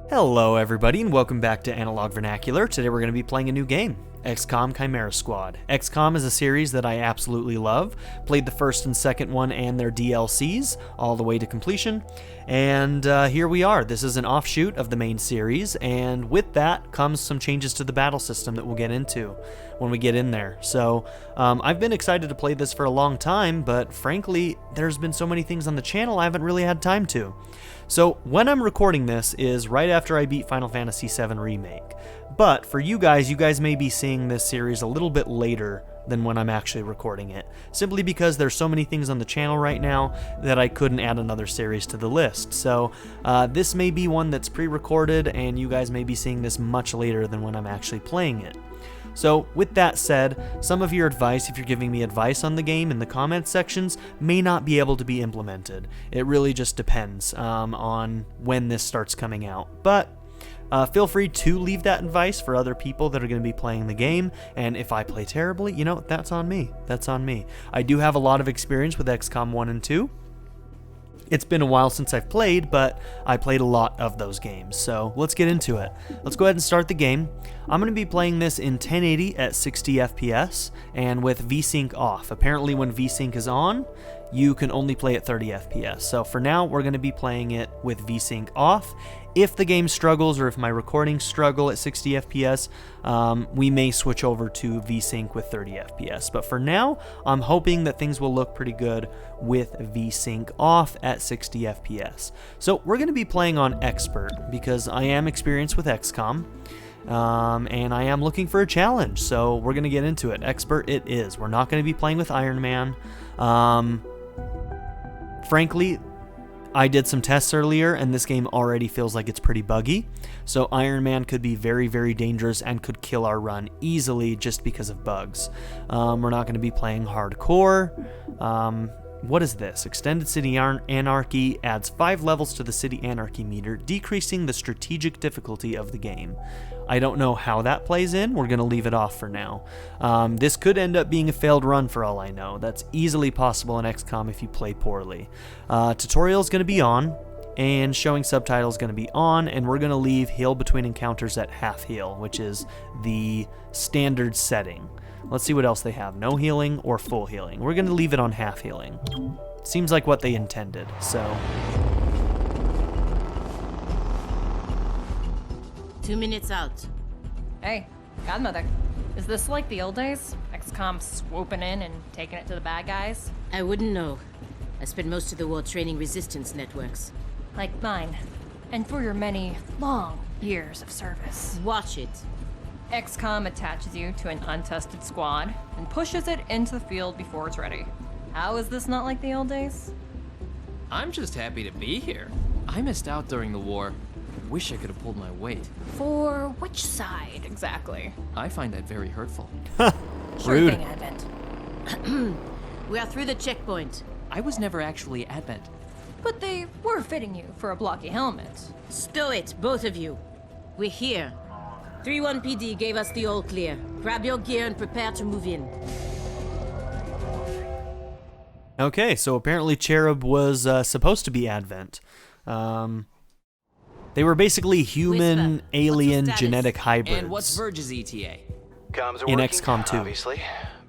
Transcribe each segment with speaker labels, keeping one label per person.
Speaker 1: Hello everybody and welcome back to Analog Vernacular. Today we're going to be playing a new game, XCOM Chimera Squad. XCOM is a series that I absolutely love. Played the first and second one and their DLCs all the way to completion. And here we are. This is an offshoot of the main series, and with that comes some changes to the battle system that we'll get into when we get in there. So I've been excited to play this for a long time, but frankly there's been so many things on the channel I haven't really had time to. So when I'm recording this is right after I beat Final Fantasy VII Remake. But for you guys may be seeing this series a little bit later than when I'm actually recording it, simply because there's so many things on the channel right now that I couldn't add another series to the list. So this may be one that's pre-recorded, and you guys may be seeing this much later than when I'm actually playing it. So with that said, some of your advice, if you're giving me advice on the game in the comments sections, may not be able to be implemented. It really just depends on when this starts coming out. But feel free to leave that advice for other people that are going to be playing the game, and if I play terribly, you know, that's on me. That's on me. I do have a lot of experience with XCOM 1 and 2. It's been a while since I've played, but I played a lot of those games, so let's get into it. Let's go ahead and start the game. I'm going to be playing this in 1080 at 60 FPS and with VSync off. Apparently when VSync is on, you can only play at 30 FPS. So for now, we're going to be playing it with VSync off. If the game struggles or if my recordings struggle at 60 FPS, we may switch over to VSync with 30 FPS. But for now, I'm hoping that things will look pretty good with VSync off at 60 FPS. So we're going to be playing on Expert because I am experienced with XCOM. And I am looking for a challenge, so we're going to get into it. Expert it is. We're not going to be playing with Iron Man. Frankly, I did some tests earlier, and this game already feels like it's pretty buggy. So Iron Man could be very, very dangerous and could kill our run easily just because of bugs. We're not going to be playing hardcore. What is this? Extended City Anarchy adds 5 levels to the City Anarchy meter, decreasing the strategic difficulty of the game. I don't know how that plays in. We're going to leave it off for now. This could end up being a failed run for all I know. That's easily possible in XCOM if you play poorly. Tutorial is going to be on, and showing subtitles is going to be on, and we're going to leave heal between encounters at half heal, which is the standard setting. Let's see what else they have. No healing or full healing. We're going to leave it on half healing. Seems like what they intended, so.
Speaker 2: 2 minutes out.
Speaker 3: Hey, Godmother. Is this like the old days? XCOM swooping in and taking it to the bad guys?
Speaker 2: I wouldn't know. I spent most of the war training resistance networks.
Speaker 3: Like mine. And for your many, long years of service.
Speaker 2: Watch it.
Speaker 3: XCOM attaches you to an untested squad and pushes it into the field before it's ready. How is this not like the old days?
Speaker 4: I'm just happy to be here. I missed out during the war. Wish I could have pulled my weight.
Speaker 3: For which side, exactly?
Speaker 4: I find that very hurtful.
Speaker 3: Sure
Speaker 1: Rude.
Speaker 3: thing, Advent.
Speaker 2: We are through the checkpoint.
Speaker 4: I was never actually Advent.
Speaker 3: But they were fitting you for a blocky helmet.
Speaker 2: Stow it, both of you. We're here. 3-1 PD gave us the all clear. Grab your gear and prepare to move in.
Speaker 1: Okay, so apparently Cherub was supposed to be Advent. They were basically human,
Speaker 2: Whisper,
Speaker 1: alien,
Speaker 2: what's your status?
Speaker 1: genetic hybrids.
Speaker 4: And what's Verge's ETA?
Speaker 5: Comms are
Speaker 1: in
Speaker 5: working,
Speaker 1: XCOM 2.
Speaker 5: obviously.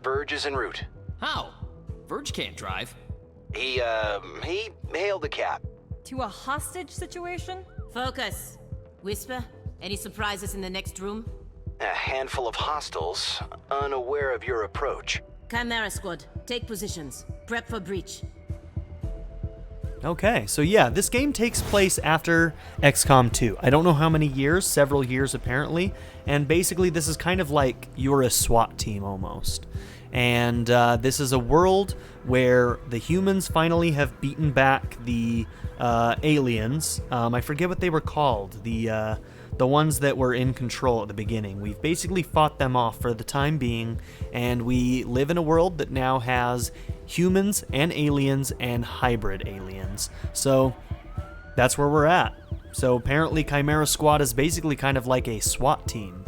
Speaker 5: Verge is en route.
Speaker 4: How? Verge can't drive.
Speaker 5: He hailed the cap.
Speaker 3: To a hostage situation?
Speaker 2: Focus. Whisper, any surprises in the next room?
Speaker 5: A handful of hostiles, unaware of your approach.
Speaker 2: Chimera Squad, take positions. Prep for breach.
Speaker 1: Okay, so yeah, this game takes place after XCOM 2. I don't know how many years, several years apparently, and basically this is kind of like you're a SWAT team almost. And this is a world where the humans finally have beaten back the aliens. I forget what they were called, the ones that were in control at the beginning. We've basically fought them off for the time being, and we live in a world that now has humans and aliens and hybrid aliens. So that's where we're at. So apparently Chimera Squad is basically kind of like a SWAT team.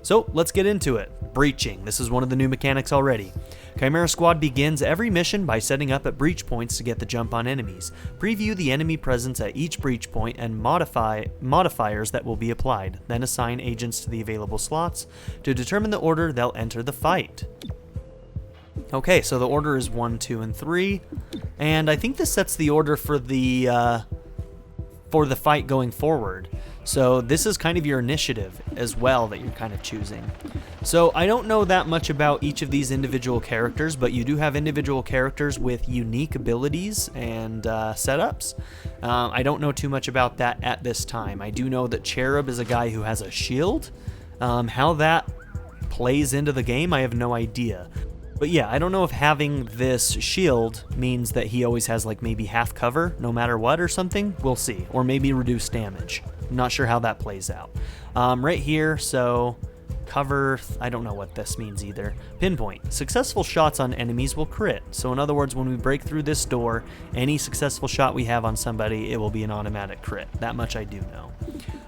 Speaker 1: So let's get into it. breaching. This is one of the new mechanics already. Chimera Squad begins every mission by setting up at breach points to get the jump on enemies. Preview the enemy presence at each breach point and modifiers that will be applied. Then assign agents to the available slots. To determine the order they'll enter the fight. Okay, so the order is 1, 2, and 3. And I think this sets the order for the fight going forward. So this is kind of your initiative as well that you're kind of choosing. So I don't know that much about each of these individual characters, but you do have individual characters with unique abilities and setups. I don't know too much about that at this time. I do know that Cherub is a guy who has a shield. How that plays into the game, I have no idea. But yeah, I don't know if having this shield means that he always has like maybe half cover no matter what or something. We'll see. Or maybe reduced damage. I'm not sure how that plays out. Right here, so cover, I don't know what this means either. Pinpoint. Successful shots on enemies will crit. So in other words, when we break through this door, any successful shot we have on somebody, it will be an automatic crit. That much I do know.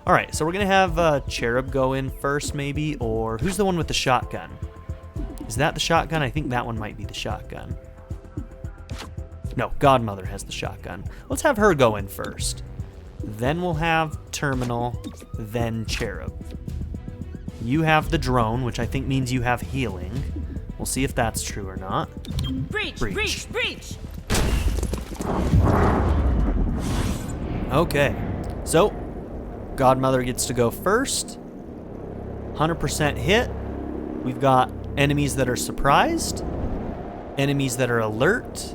Speaker 1: Alright, so we're going to have Cherub go in first maybe, or who's the one with the shotgun? Is that the shotgun? I think that one might be the shotgun. No, Godmother has the shotgun. Let's have her go in first. Then we'll have Terminal, then Cherub. You have the drone, which I think means you have healing. We'll see if that's true or not.
Speaker 2: Breach! Breach! Breach!
Speaker 1: Okay, so Godmother gets to go first. 100% hit. We've got enemies that are surprised, enemies that are alert,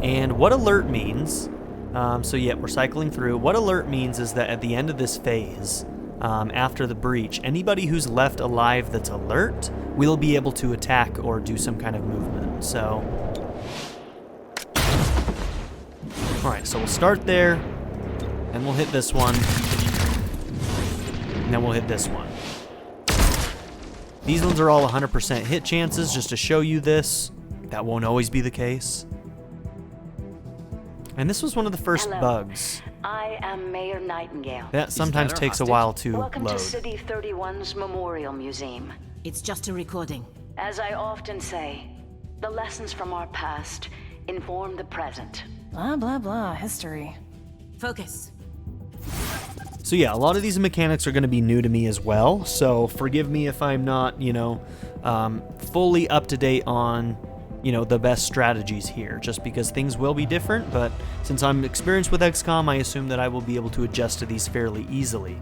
Speaker 1: and what alert means, so yeah, we're cycling through. What alert means is that at the end of this phase, after the breach, anybody who's left alive that's alert will be able to attack or do some kind of movement. So, alright, so we'll start there, and we'll hit this one, and then we'll hit this one. These ones are all 100% hit chances, just to show you this. That won't always be the case. And this was one of the first bugs.
Speaker 6: I am Mayor Nightingale.
Speaker 1: That sometimes takes a while to
Speaker 6: Welcome
Speaker 1: load.
Speaker 6: to City 31's Memorial Museum.
Speaker 2: It's just a recording.
Speaker 6: As I often say, the lessons from our past inform the present.
Speaker 3: Blah, blah, blah. History.
Speaker 2: Focus.
Speaker 1: So yeah, a lot of these mechanics are going to be new to me as well, so forgive me if I'm not, fully up to date on, the best strategies here, just because things will be different, but since I'm experienced with XCOM, I assume that I will be able to adjust to these fairly easily.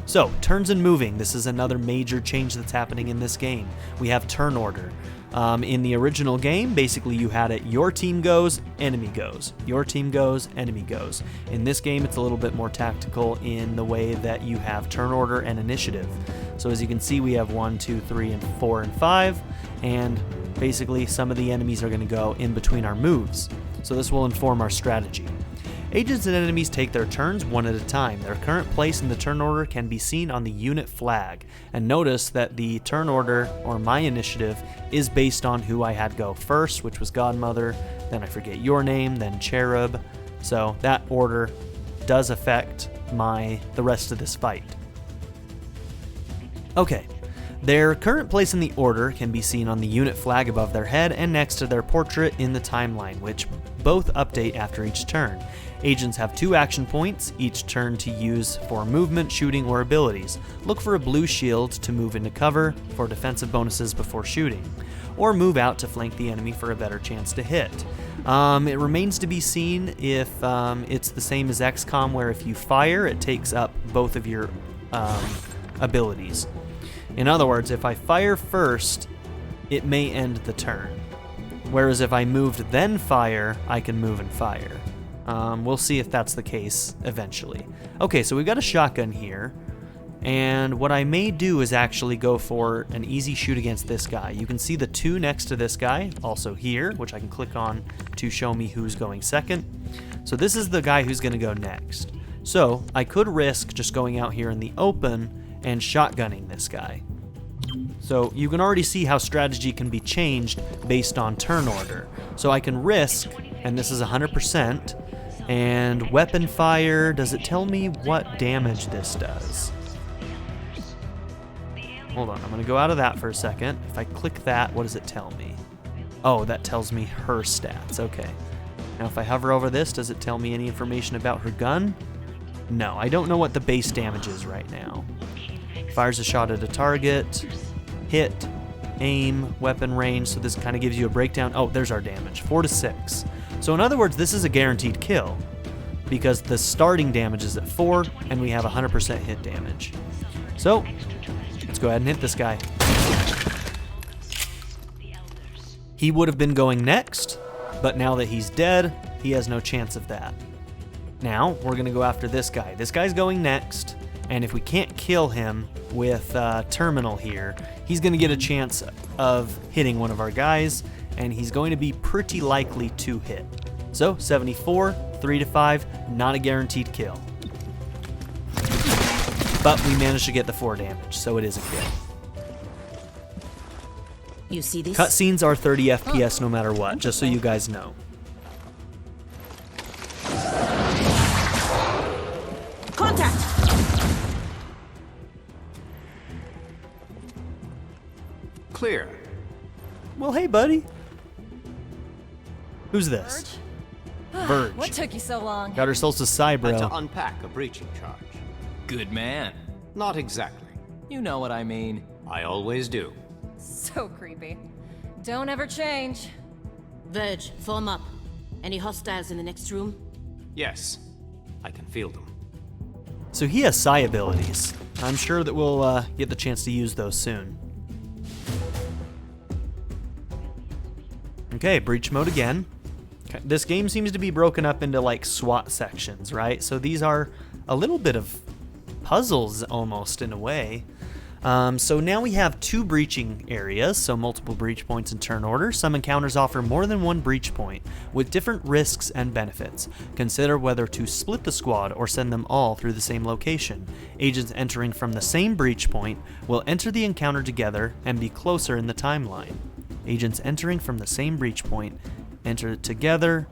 Speaker 1: So, turns and moving, this is another major change that's happening in this game. We have turn order. In the original game, basically you had it, your team goes, enemy goes. Your team goes, enemy goes. In this game, it's a little bit more tactical in the way that you have turn order and initiative. So as you can see, we have 1, 2, 3, and 4, and 5, and basically some of the enemies are going to go in between our moves. So this will inform our strategy. Agents and enemies take their turns one at a time. Their current place in the turn order can be seen on the unit flag. And notice that the turn order, or my initiative, is based on who I had go first, which was Godmother, then I forget your name, then Cherub. So that order does affect the rest of this fight. Okay. Their current place in the order can be seen on the unit flag above their head and next to their portrait in the timeline, which both update after each turn. Agents have 2 action points, each turn to use for movement, shooting, or abilities. Look for a blue shield to move into cover for defensive bonuses before shooting, or move out to flank the enemy for a better chance to hit. It remains to be seen if it's the same as XCOM, where if you fire, it takes up both of your abilities. In other words, if I fire first, it may end the turn. Whereas if I moved then fire, I can move and fire. We'll see if that's the case eventually. Okay, so we've got a shotgun here. And what I may do is actually go for an easy shoot against this guy. You can see the 2 next to this guy, also here, which I can click on to show me who's going second. So this is the guy who's going to go next. So I could risk just going out here in the open and shotgunning this guy. So you can already see how strategy can be changed based on turn order. So I can risk, and this is 100%, and weapon fire, does it tell me what damage this does? hold on. I'm going to go out of that for a second. If I click that, what does it tell me? Oh, that tells me her stats. Okay. Now, if I hover over this, does it tell me any information about her gun? No, I don't know what the base damage is right now. Fires a shot at a target, hit, aim, weapon range. So this kind of gives you a breakdown. Oh, there's our damage, 4 to 6. So in other words, this is a guaranteed kill because the starting damage is at 4 and we have 100% hit damage. So let's go ahead and hit this guy. He would have been going next, but now that he's dead, he has no chance of that. Now we're gonna go after this guy. This guy's going next, and if we can't kill him with Terminal here, he's gonna get a chance of hitting one of our guys, and he's going to be pretty likely to hit. So 74, 3 to 5, not a guaranteed kill. But we managed to get the 4 damage, so it is a kill.
Speaker 2: You see this?
Speaker 1: Cutscenes are 30 FPS no matter what, just so you guys know.
Speaker 2: Contact!
Speaker 5: Clear.
Speaker 1: Well, hey, buddy. Who's this? Verge.
Speaker 3: What took you so long?
Speaker 1: Got ourselves a
Speaker 7: Had to
Speaker 1: Cybro.
Speaker 7: unpack a breaching charge.
Speaker 4: Good man.
Speaker 7: Not exactly.
Speaker 4: You know what I mean.
Speaker 7: I always do.
Speaker 3: So creepy. Don't ever change.
Speaker 2: Verge, form up. Any hostiles in the next room?
Speaker 7: Yes, I can feel them.
Speaker 1: So he has Psi abilities. I'm sure that we'll get the chance to use those soon. Okay, breach mode again. Okay, this game seems to be broken up into like SWAT sections, right? So these are a little bit of puzzles almost in a way. So now we have 2 breaching areas, so multiple breach points in turn order. Some encounters offer more than 1 breach point, with different risks and benefits. Consider whether to split the squad or send them all through the same location. Agents entering from the same breach point will enter the encounter together and be closer in the timeline. Agents entering from the same breach point enter together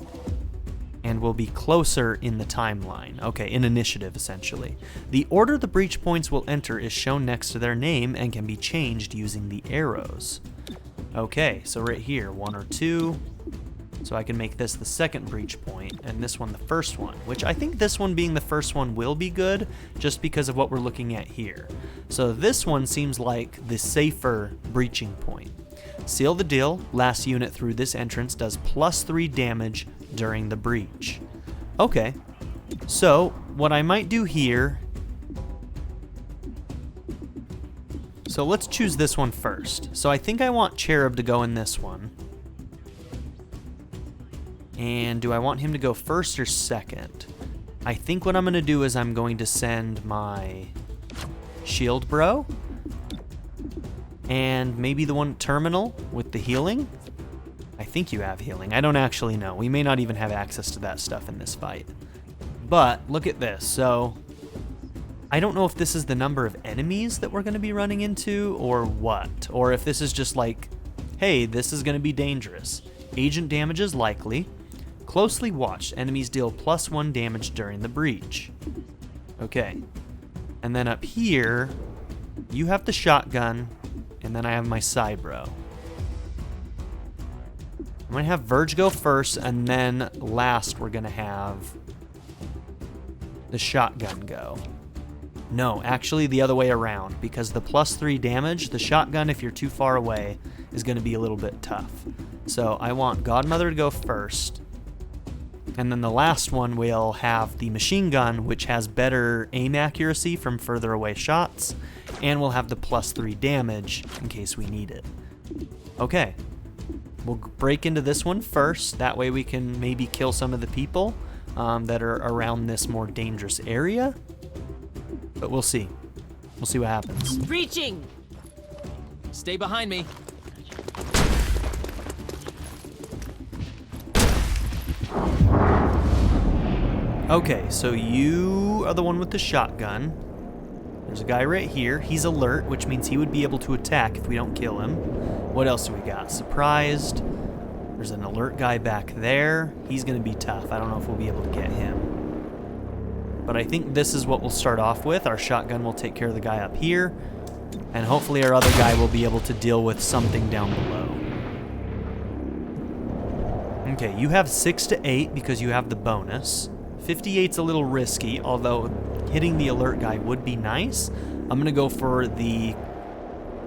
Speaker 1: and will be closer in the timeline. Okay, in initiative, essentially. The order the breach points will enter is shown next to their name and can be changed using the arrows. Okay, so right here, 1 or 2. So I can make this the second breach point, and this one the first one, which I think this one being the first one will be good, just because of what we're looking at here. So this one seems like the safer breaching point. Seal the deal. Last unit through this entrance does +3 damage during the breach. Okay, so what I might do here, so let's choose this one first. So I think I want Cherub to go in this one. And do I want him to go first or second? I think what I'm going to do is I'm going to send my Shield Bro. And maybe the one Terminal with the healing? I think you have healing. I don't actually know. We may not even have access to that stuff in this fight. But look at this. So I don't know if this is the number of enemies that we're going to be running into or what. Or if this is just like, hey, this is going to be dangerous. Agent damage is likely. Closely watched. Enemies deal +1 damage during the breach. Okay. And then up here, you have the shotgun. And then I have my Cybro. I'm going to have Verge go first, and then last we're going to have the shotgun go. No, actually the other way around, because the +3 damage, the shotgun, if you're too far away, is going to be a little bit tough. So I want Godmother to go first, and then the last one will have the machine gun, which has better aim accuracy from further away shots, and we'll have the +3 damage in case we need it. Okay, we'll break into this one first. That way we can maybe kill some of the people that are around this more dangerous area. But we'll see. We'll see what happens.
Speaker 2: Breaching!
Speaker 4: Stay behind me.
Speaker 1: Okay, so you are the one with the shotgun. There's a guy right here. He's alert, which means he would be able to attack if we don't kill him. What else do we got? Surprised. There's an alert guy back there. He's going to be tough. I don't know if we'll be able to get him. But I think this is what we'll start off with. Our shotgun will take care of the guy up here. And hopefully our other guy will be able to deal with something down below. Okay, you have 6 to 8 because you have the bonus. 58's a little risky, although hitting the alert guy would be nice. I'm gonna go for the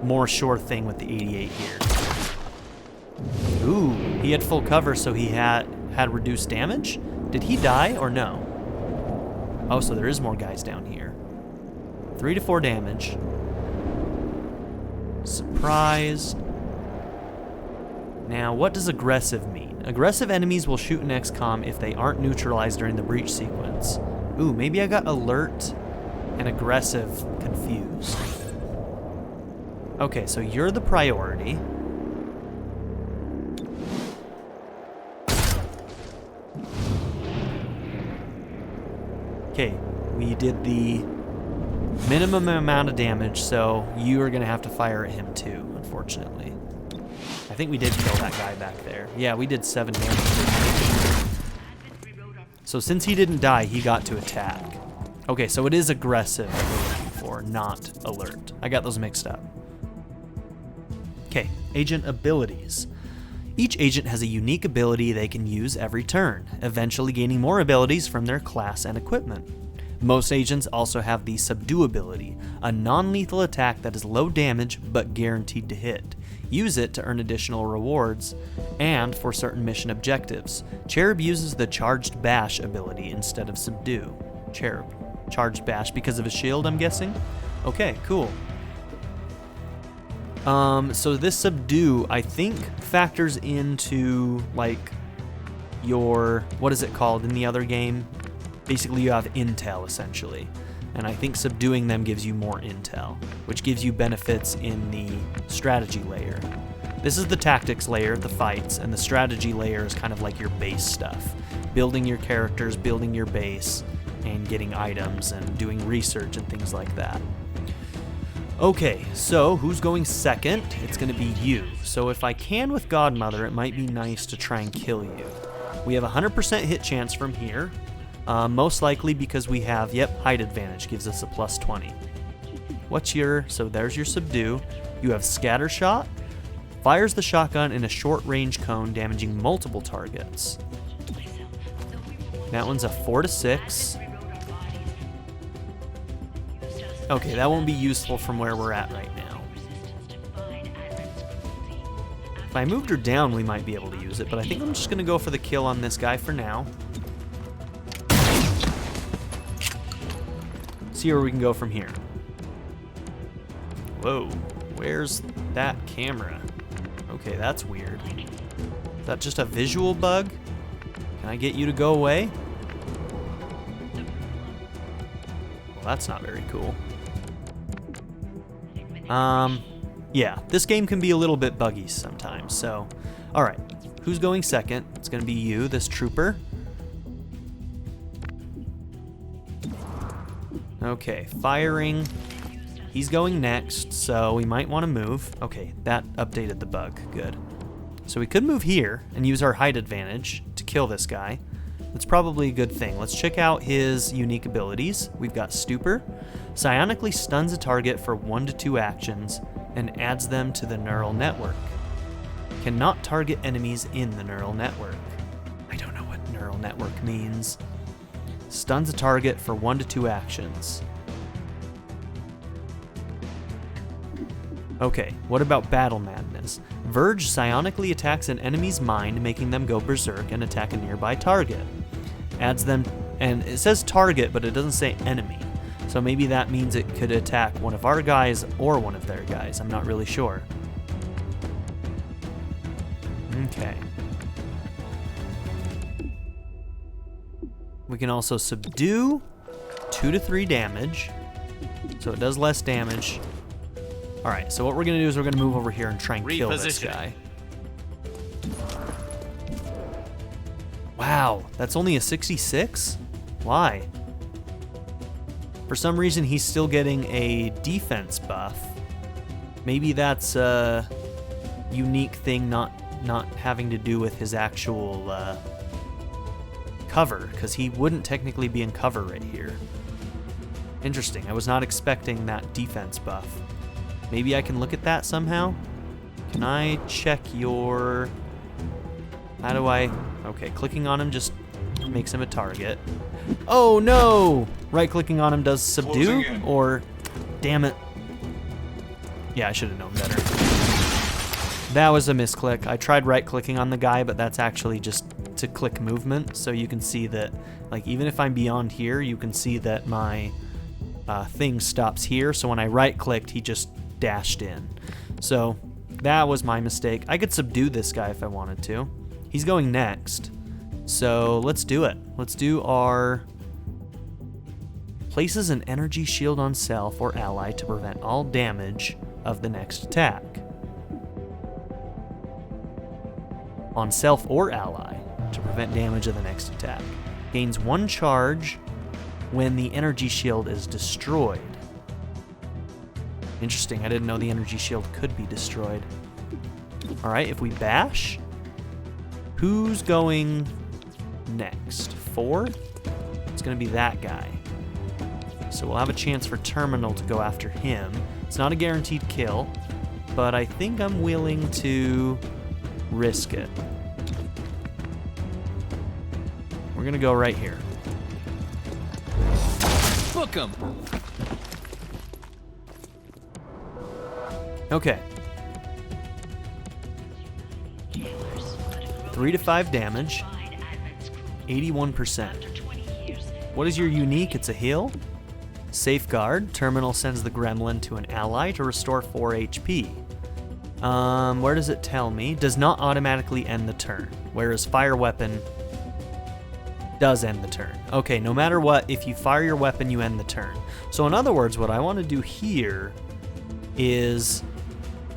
Speaker 1: more sure thing with the 88 here. Ooh, he had full cover, so he had reduced damage? Did he die or no? Oh, so there is more guys down here. 3 to 4 damage. Surprise. Now, what does aggressive mean? Aggressive enemies will shoot an XCOM if they aren't neutralized during the breach sequence. Ooh, maybe I got alert and aggressive confused. Okay, so you're the priority. Okay, we did the minimum amount of damage, so you are going to have to fire at him too, unfortunately. I think we did kill that guy back there. Yeah, we did 7 damage. So since he didn't die, he got to attack. Okay, so it is aggressive for not alert. I got those mixed up. Okay, agent abilities. Each agent has a unique ability they can use every turn, eventually gaining more abilities from their class and equipment. Most agents also have the subdue ability, a non-lethal attack that is low damage but guaranteed to hit. Use it to earn additional rewards and for certain mission objectives. Cherub uses the charged bash ability instead of subdue. Cherub. Charged bash because of his shield, I'm guessing? Okay, cool. So this subdue, I think, factors into, like, your, what is it called in the other game? Basically, you have intel, essentially. And I think subduing them gives you more intel, which gives you benefits in the strategy layer. This is the tactics layer, the fights, and the strategy layer is kind of like your base stuff. Building your characters, building your base, and getting items, and doing research and things like that. Okay, so who's going second? It's going to be you. So if I can with Godmother, it might be nice to try and kill you. We have a 100% hit chance from here. Most likely because we have, height advantage gives us a plus 20. What's your, so there's your subdue. You have scatter shot. Fires the shotgun in a short range cone, damaging multiple targets. That one's a 4 to 6. Okay, that won't be useful from where we're at right now. If I moved her down, we might be able to use it, but I think I'm just going to go for the kill on this guy for now. See where we can go from here. Whoa, where's that camera? Okay, that's weird. Is that just a visual bug? Can I get you to go away? Well, that's not very cool. Yeah, this game can be a little bit buggy sometimes, so. Alright, who's going second? It's gonna be you, this trooper. Okay, firing. He's going next, so we might want to move. Okay, that updated the bug. Good. So we could move here and use our height advantage to kill this guy. That's probably a good thing. Let's check out his unique abilities. We've got Stupor. Psionically stuns a target for 1 to 2 actions and adds them to the neural network. Cannot target enemies in the neural network. I don't know what neural network means. Stuns a target for 1 to 2 actions. Okay, what about Battle Madness? Verge psionically attacks an enemy's mind, making them go berserk and attack a nearby target. Adds them, and it says target, but it doesn't say enemy. So maybe that means it could attack one of our guys or one of their guys. I'm not really sure. Okay. We can also subdue 2 to 3 damage. So it does less damage. Alright, so what we're going to do is we're going to move over here and try and kill this guy. Wow, that's only a 66? Why? For some reason he's still getting a defense buff. Maybe that's a unique thing not having to do with his actual cover, because he wouldn't technically be in cover right here. Interesting, I was not expecting that defense buff. Maybe I can look at that somehow? Can I check your... How do I... Okay, clicking on him just makes him a target. Oh no! Right-clicking on him does subdue? Or... Damn it. Yeah, I should have known better. That was a misclick. I tried right-clicking on the guy, but that's actually just to click movement, so you can see that, like, even if I'm beyond here, you can see that my thing stops here, so when I right-clicked, he just dashed in. So, that was my mistake. I could subdue this guy if I wanted to. He's going next, so let's do it. Let's do our... Places an energy shield on self or ally to prevent all damage of the next attack. On self or ally to prevent damage of the next attack. Gains 1 charge when the energy shield is destroyed. Interesting, I didn't know the energy shield could be destroyed. Alright, if we bash, who's going next? 4? It's gonna be that guy. So we'll have a chance for Terminal to go after him. It's not a guaranteed kill, but I think I'm willing to risk it. We're gonna go right here.
Speaker 4: Book 'em.
Speaker 1: Okay. 3 to 5 damage. 81%. What is your unique? It's a heal. Safeguard. Terminal sends the gremlin to an ally to restore 4 HP. Where does it tell me? Does not automatically end the turn, whereas fire weapon does end the turn. Okay, no matter what, if you fire your weapon, you end the turn. So in other words, what I want to do here is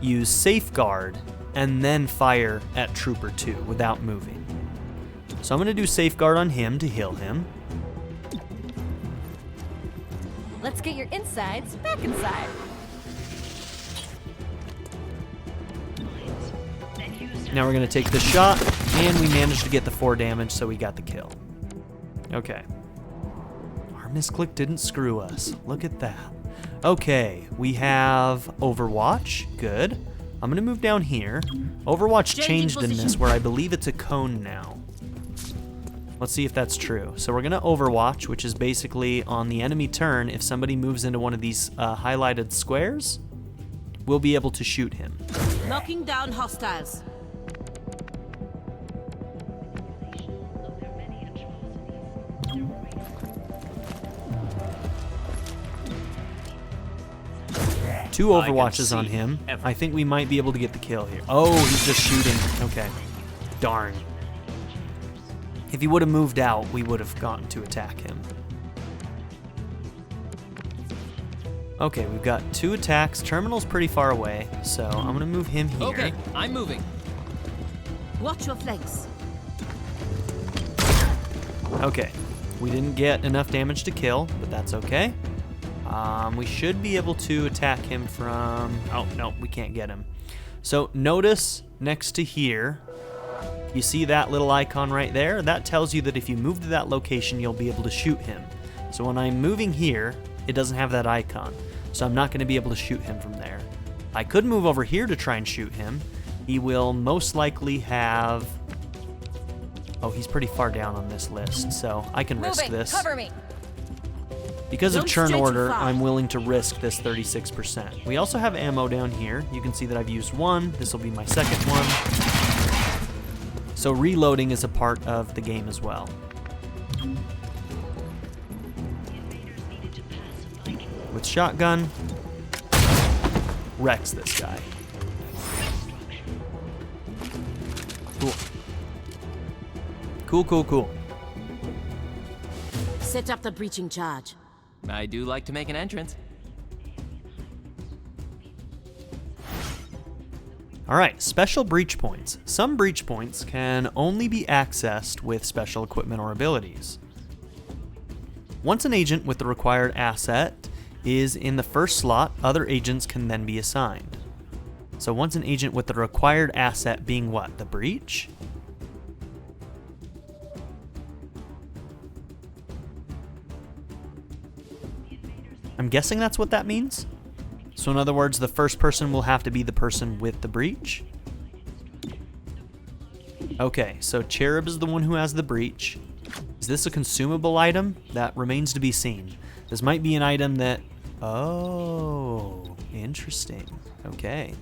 Speaker 1: use Safeguard and then fire at Trooper 2 without moving. So I'm going to do Safeguard on him to heal him.
Speaker 3: Let's get your insides back inside.
Speaker 1: Now we're going to take the shot, and we managed to get the 4 damage, so we got the kill. Okay. Our misclick didn't screw us. Look at that. Okay, we have Overwatch. Good. I'm going to move down here. Overwatch changed in this, where I believe it's a cone now. Let's see if that's true. So we're going to Overwatch, which is basically on the enemy turn, if somebody moves into one of these highlighted squares, we'll be able to shoot him.
Speaker 2: Knocking down hostiles.
Speaker 1: Two Overwatches on him. I think we might be able to get the kill here. Oh, he's just shooting. Okay. Darn. If he would have moved out, we would have gotten to attack him. Okay, we've got 2 attacks. Terminal's pretty far away, so I'm going to move him here.
Speaker 4: Okay, I'm moving.
Speaker 2: Watch your flanks.
Speaker 1: Okay, we didn't get enough damage to kill, but that's okay. We should be able to attack him from... Oh, no, we can't get him. So notice next to here, you see that little icon right there? That tells you that if you move to that location, you'll be able to shoot him. So when I'm moving here, it doesn't have that icon. So I'm not going to be able to shoot him from there. I could move over here to try and shoot him. He will most likely have... Oh, he's pretty far down on this list, so I can risk this.
Speaker 3: Cover me.
Speaker 1: Because of
Speaker 2: Don't
Speaker 1: churn
Speaker 2: stray too
Speaker 1: order,
Speaker 2: far.
Speaker 1: I'm willing to risk this 36%. We also have ammo down here. You can see that I've used 1. This will be my second one. So reloading is a part of the game as well. With shotgun, wrecks this guy. Cool. Cool, cool, cool.
Speaker 2: Set up the breaching charge.
Speaker 4: I do like to make an entrance.
Speaker 1: Alright, special breach points. Some breach points can only be accessed with special equipment or abilities. Once an agent with the required asset is in the first slot, other agents can then be assigned. So once an agent with the required asset being what? The breach? I'm guessing that's what that means. So in other words, the first person will have to be the person with the breach. Okay, so Cherub is the one who has the breach. Is this a consumable item? That remains to be seen. This might be an item that... Oh, interesting. Okay.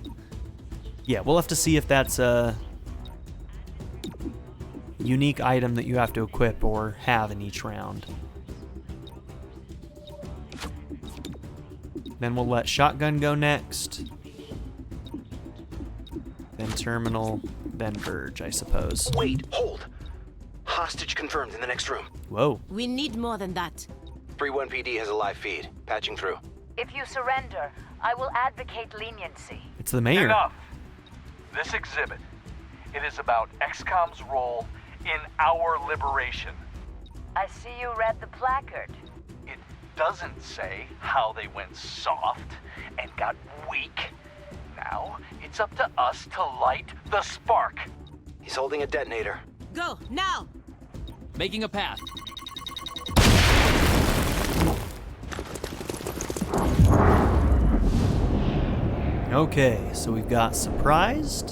Speaker 1: Yeah, we'll have to see if that's a unique item that you have to equip or have in each round. Then we'll let Shotgun go next. Then Terminal, then Verge, I suppose.
Speaker 5: Wait, hold. Hostage confirmed in the next room.
Speaker 1: Whoa.
Speaker 2: We need more than that.
Speaker 5: 3-1 PD has a live feed. Patching through.
Speaker 6: If you surrender, I will advocate leniency.
Speaker 1: It's the mayor.
Speaker 8: Enough. This exhibit, it is about XCOM's role in our liberation.
Speaker 6: I see you read the placard.
Speaker 8: It doesn't say how they went soft and got weak. Now, it's up to us to light the spark.
Speaker 5: He's holding a detonator.
Speaker 2: Go, now!
Speaker 4: Making a path.
Speaker 1: Okay, so we've got surprised,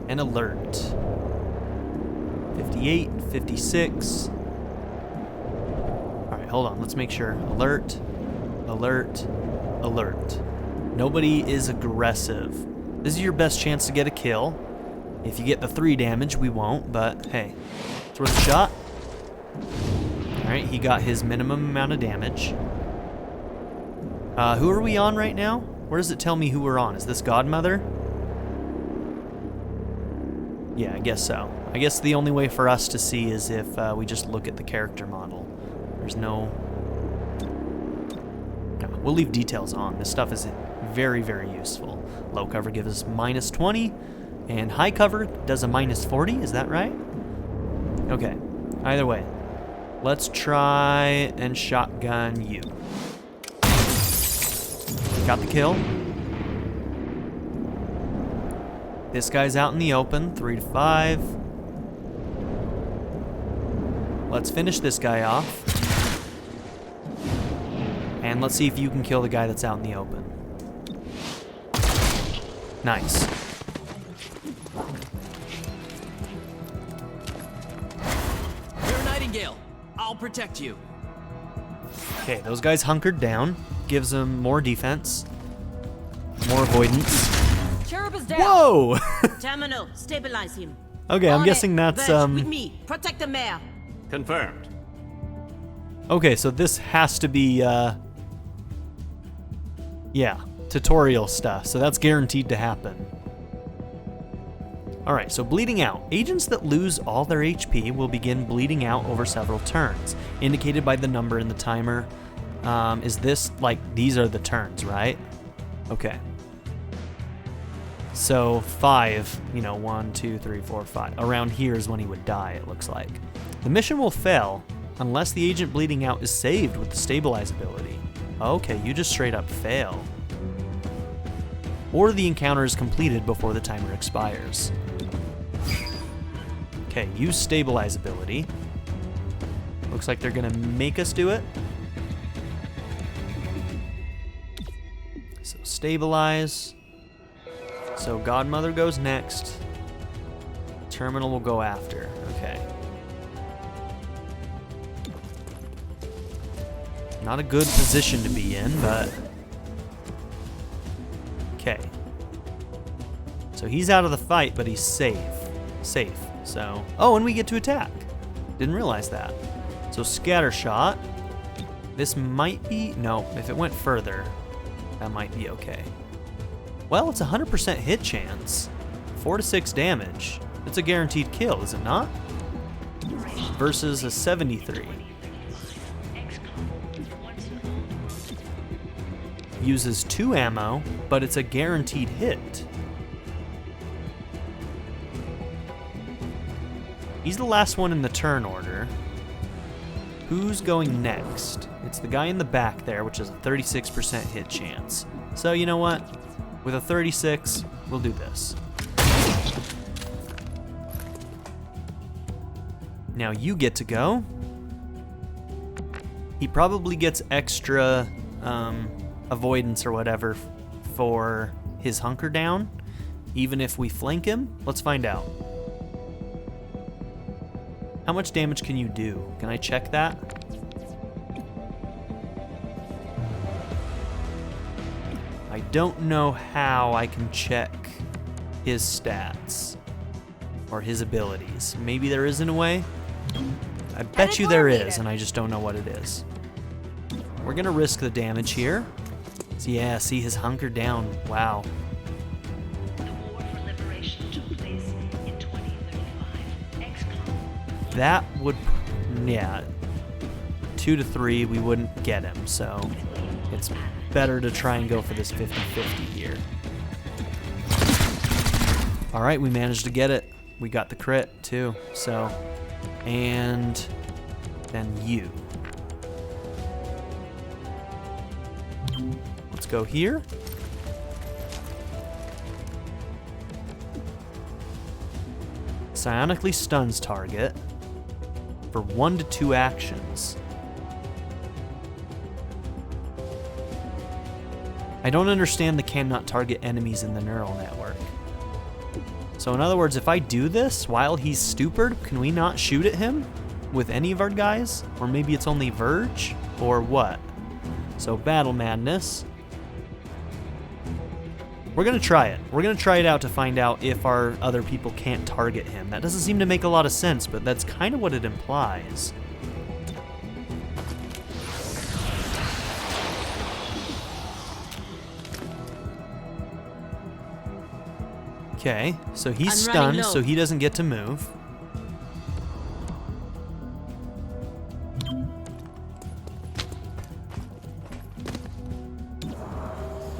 Speaker 1: and alert. 58, 56. Alright, hold on, let's make sure. Alert, alert, alert. Nobody is aggressive. This is your best chance to get a kill. If you get the 3 damage, we won't, but hey, it's worth a shot. Alright, he got his minimum amount of damage. Who are we on right now? Where does it tell me who we're on? Is this Godmother? Yeah, I guess so. I guess the only way for us to see is if we just look at the character model. There's no... We'll leave details on. This stuff is very, very useful. Low cover gives us minus 20, and high cover does a minus 40. Is that right? Okay. Either way, let's try and shotgun you. Got the kill. This guy's out in the open, 3 to 5. Let's finish this guy off. And let's see if you can kill the guy that's out in the open. Nice.
Speaker 4: You're a Nightingale. I'll protect you.
Speaker 1: Okay, those guys hunkered down. Gives them more defense. More avoidance.
Speaker 3: Cherub is down.
Speaker 1: Whoa!
Speaker 2: Terminal, stabilize him.
Speaker 1: Okay, I'm
Speaker 2: On
Speaker 1: guessing
Speaker 2: it.
Speaker 1: that's,
Speaker 2: Verge, with me. Protect the mayor.
Speaker 7: Confirmed.
Speaker 1: Okay, so this has to be, yeah, tutorial stuff. So that's guaranteed to happen. Alright, so bleeding out. Agents that lose all their HP will begin bleeding out over several turns, indicated by the number in the timer. Is this, like, these are the turns, right? Okay. So 5, you know, 1, 2, 3, 4, 5. Around here is when he would die, it looks like. The mission will fail unless the agent bleeding out is saved with the stabilize ability. Okay, you just straight up fail. Or the encounter is completed before the timer expires. Okay, use stabilize ability. Looks like they're gonna make us do it. So stabilize. So Godmother goes next. Terminal will go after. Okay. Not a good position to be in, but... Okay. So he's out of the fight, but he's safe. Safe. So... Oh, and we get to attack. Didn't realize that. So scatter shot. This might be... No, if it went further, that might be okay. Well, it's a 100% hit chance. 4 to 6 damage. It's a guaranteed kill, is it not? Versus a 73. Uses 2 ammo, but it's a guaranteed hit. He's the last one in the turn order. Who's going next? It's the guy in the back there, which is a 36% hit chance. So you know what? With a 36, we'll do this. Now you get to go. He probably gets extra avoidance or whatever for his hunker down, even if we flank him? Let's find out. How much damage can you do? Can I check that? I don't know how I can check his stats or his abilities. Maybe there isn't a way? I bet you there is, and I just don't know what it is. We're gonna risk the damage here. So yeah, see his hunker down. Wow.
Speaker 6: The War for Liberation took place in 2035. XCOM.
Speaker 1: That would, yeah, 2 to 3, we wouldn't get him, so it's better to try and go for this 50-50 here. All right, we managed to get it. We got the crit too, so, and then you. Let's go here. Psionically stuns target for 1 to 2 actions. I don't understand the cannot target enemies in the neural network. So in other words, if I do this while he's stupid, can we not shoot at him with any of our guys? Or maybe it's only Verge? Or what? So Battle Madness. We're gonna try it. We're gonna try it out to find out if our other people can't target him. That doesn't seem to make a lot of sense, but that's kind of what it implies. Okay, so he's
Speaker 2: I'm running
Speaker 1: stunned,
Speaker 2: low.
Speaker 1: so he doesn't get to move.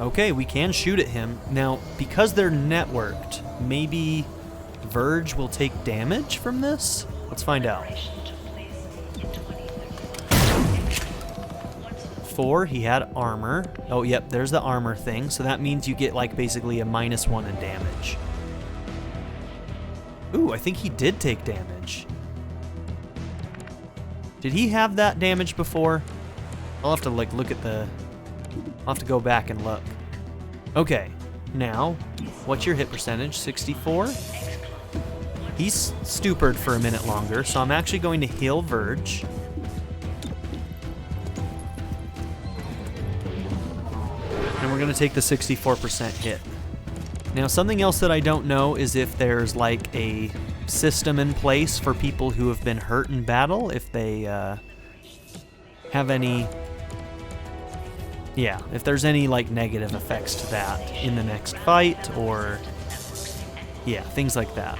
Speaker 1: Okay, we can shoot at him. Now, because they're networked, maybe Verge will take damage from this? Let's find out. 4, he had armor. Oh, yep, there's the armor thing. So that means you get like basically a -1 in damage. Ooh, I think he did take damage. Did he have that damage before? I'll have to like look at the... I'll have to go back and look. Okay, now, what's your hit percentage? 64? He's stupid for a minute longer, so I'm actually going to heal Verge. And we're going to take the 64% hit. Now, something else that I don't know is if there's like a system in place for people who have been hurt in battle, if they have any... Yeah, if there's any like negative effects to that in the next fight, or... Yeah, things like that.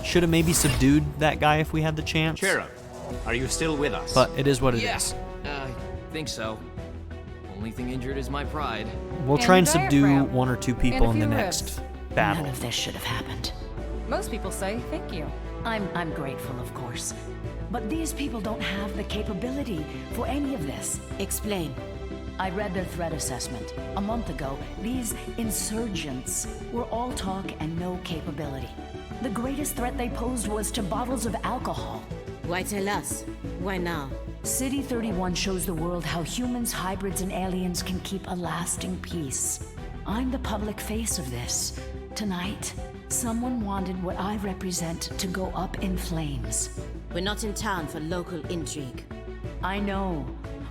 Speaker 1: Should have maybe subdued that guy if we had the chance.
Speaker 7: Chimera, are you still with us?
Speaker 1: But it is what it is.
Speaker 4: I think so. Only thing injured is my pride.
Speaker 1: We'll try and
Speaker 3: And
Speaker 1: subdue
Speaker 3: diaphragm.
Speaker 1: 1 or 2
Speaker 3: And
Speaker 1: people
Speaker 3: a
Speaker 1: in the
Speaker 3: few
Speaker 1: next
Speaker 3: ribs.
Speaker 1: battle.
Speaker 6: None of this should have happened.
Speaker 3: Most people say thank you.
Speaker 6: I'm grateful, of course. But these people don't have the capability for any of this.
Speaker 2: Explain.
Speaker 6: I read their threat assessment. A month ago, these insurgents were all talk and no capability. The greatest threat they posed was to bottles of alcohol.
Speaker 2: Why tell us? Why now?
Speaker 6: City 31 shows the world how humans, hybrids, and aliens can keep a lasting peace. I'm the public face of this. Tonight, someone wanted what I represent to go up in flames.
Speaker 2: We're not in town for local intrigue.
Speaker 6: I know,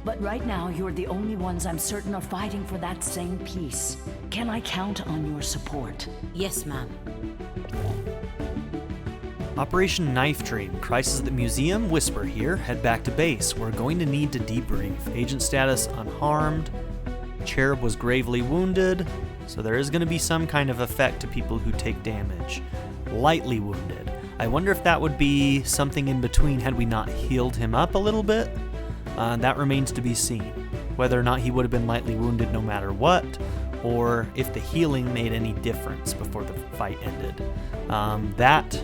Speaker 6: but right now you're the only ones I'm certain are fighting for that same peace. Can I count on your support?
Speaker 2: Yes, ma'am.
Speaker 1: Operation Knife Dream, crisis at the museum, Whisper here, head back to base. We're going to need to debrief. Agent status unharmed. Cherub was gravely wounded, so there is going to be some kind of effect to people who take damage. Lightly wounded. I wonder if that would be something in between had we not healed him up a little bit. That remains to be seen. Whether or not he would have been lightly wounded no matter what, or if the healing made any difference before the fight ended. That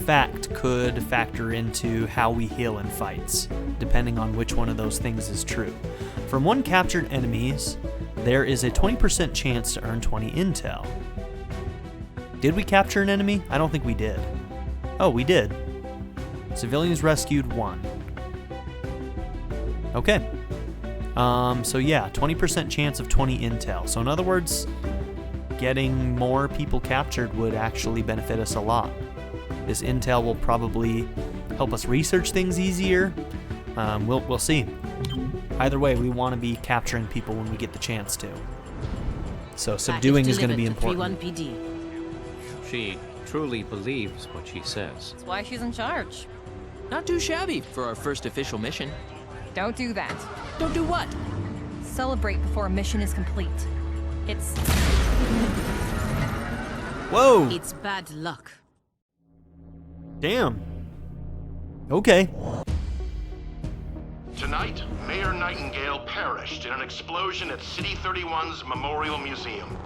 Speaker 1: fact could factor into how we heal in fights, depending on which one of those things is true. From 1 captured enemies, there is a 20% chance to earn 20 intel. Did we capture an enemy? I don't think we did. Oh, we did. Civilians rescued 1. Okay. So yeah, 20% chance of 20 intel. So in other words, getting more people captured would actually benefit us a lot. This intel will probably help us research things easier. We'll see. Either way, we want to be capturing people when we get the chance to. So subduing is going to be important.
Speaker 2: 31 PD.
Speaker 7: She truly believes what she says.
Speaker 3: That's why she's in charge.
Speaker 4: Not too shabby for our first official mission.
Speaker 3: Don't do that.
Speaker 4: Don't do what?
Speaker 3: Celebrate before a mission is complete. It's...
Speaker 1: Whoa!
Speaker 2: It's bad luck.
Speaker 1: Damn. Okay.
Speaker 9: Tonight, Mayor Nightingale perished in an explosion at City 31's Memorial Museum.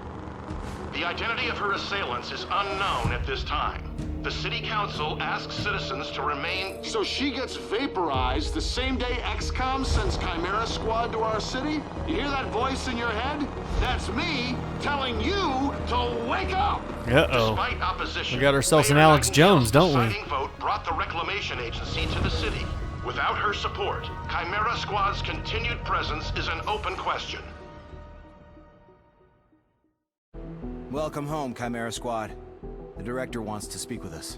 Speaker 9: The identity of her assailants is unknown at this time. The City Council asks citizens to remain...
Speaker 10: So she gets vaporized the same day XCOM sends Chimera Squad to our city? You hear that voice in your head? That's me telling you to wake up!
Speaker 1: Uh-oh.
Speaker 9: Despite opposition,
Speaker 1: We got ourselves an
Speaker 9: Mayor
Speaker 1: Alex Jones, don't we?
Speaker 9: deciding vote brought the Reclamation Agency to the city. Without her support, Chimera Squad's continued presence is an open question.
Speaker 11: Welcome home, Chimera Squad. The director wants to speak with us.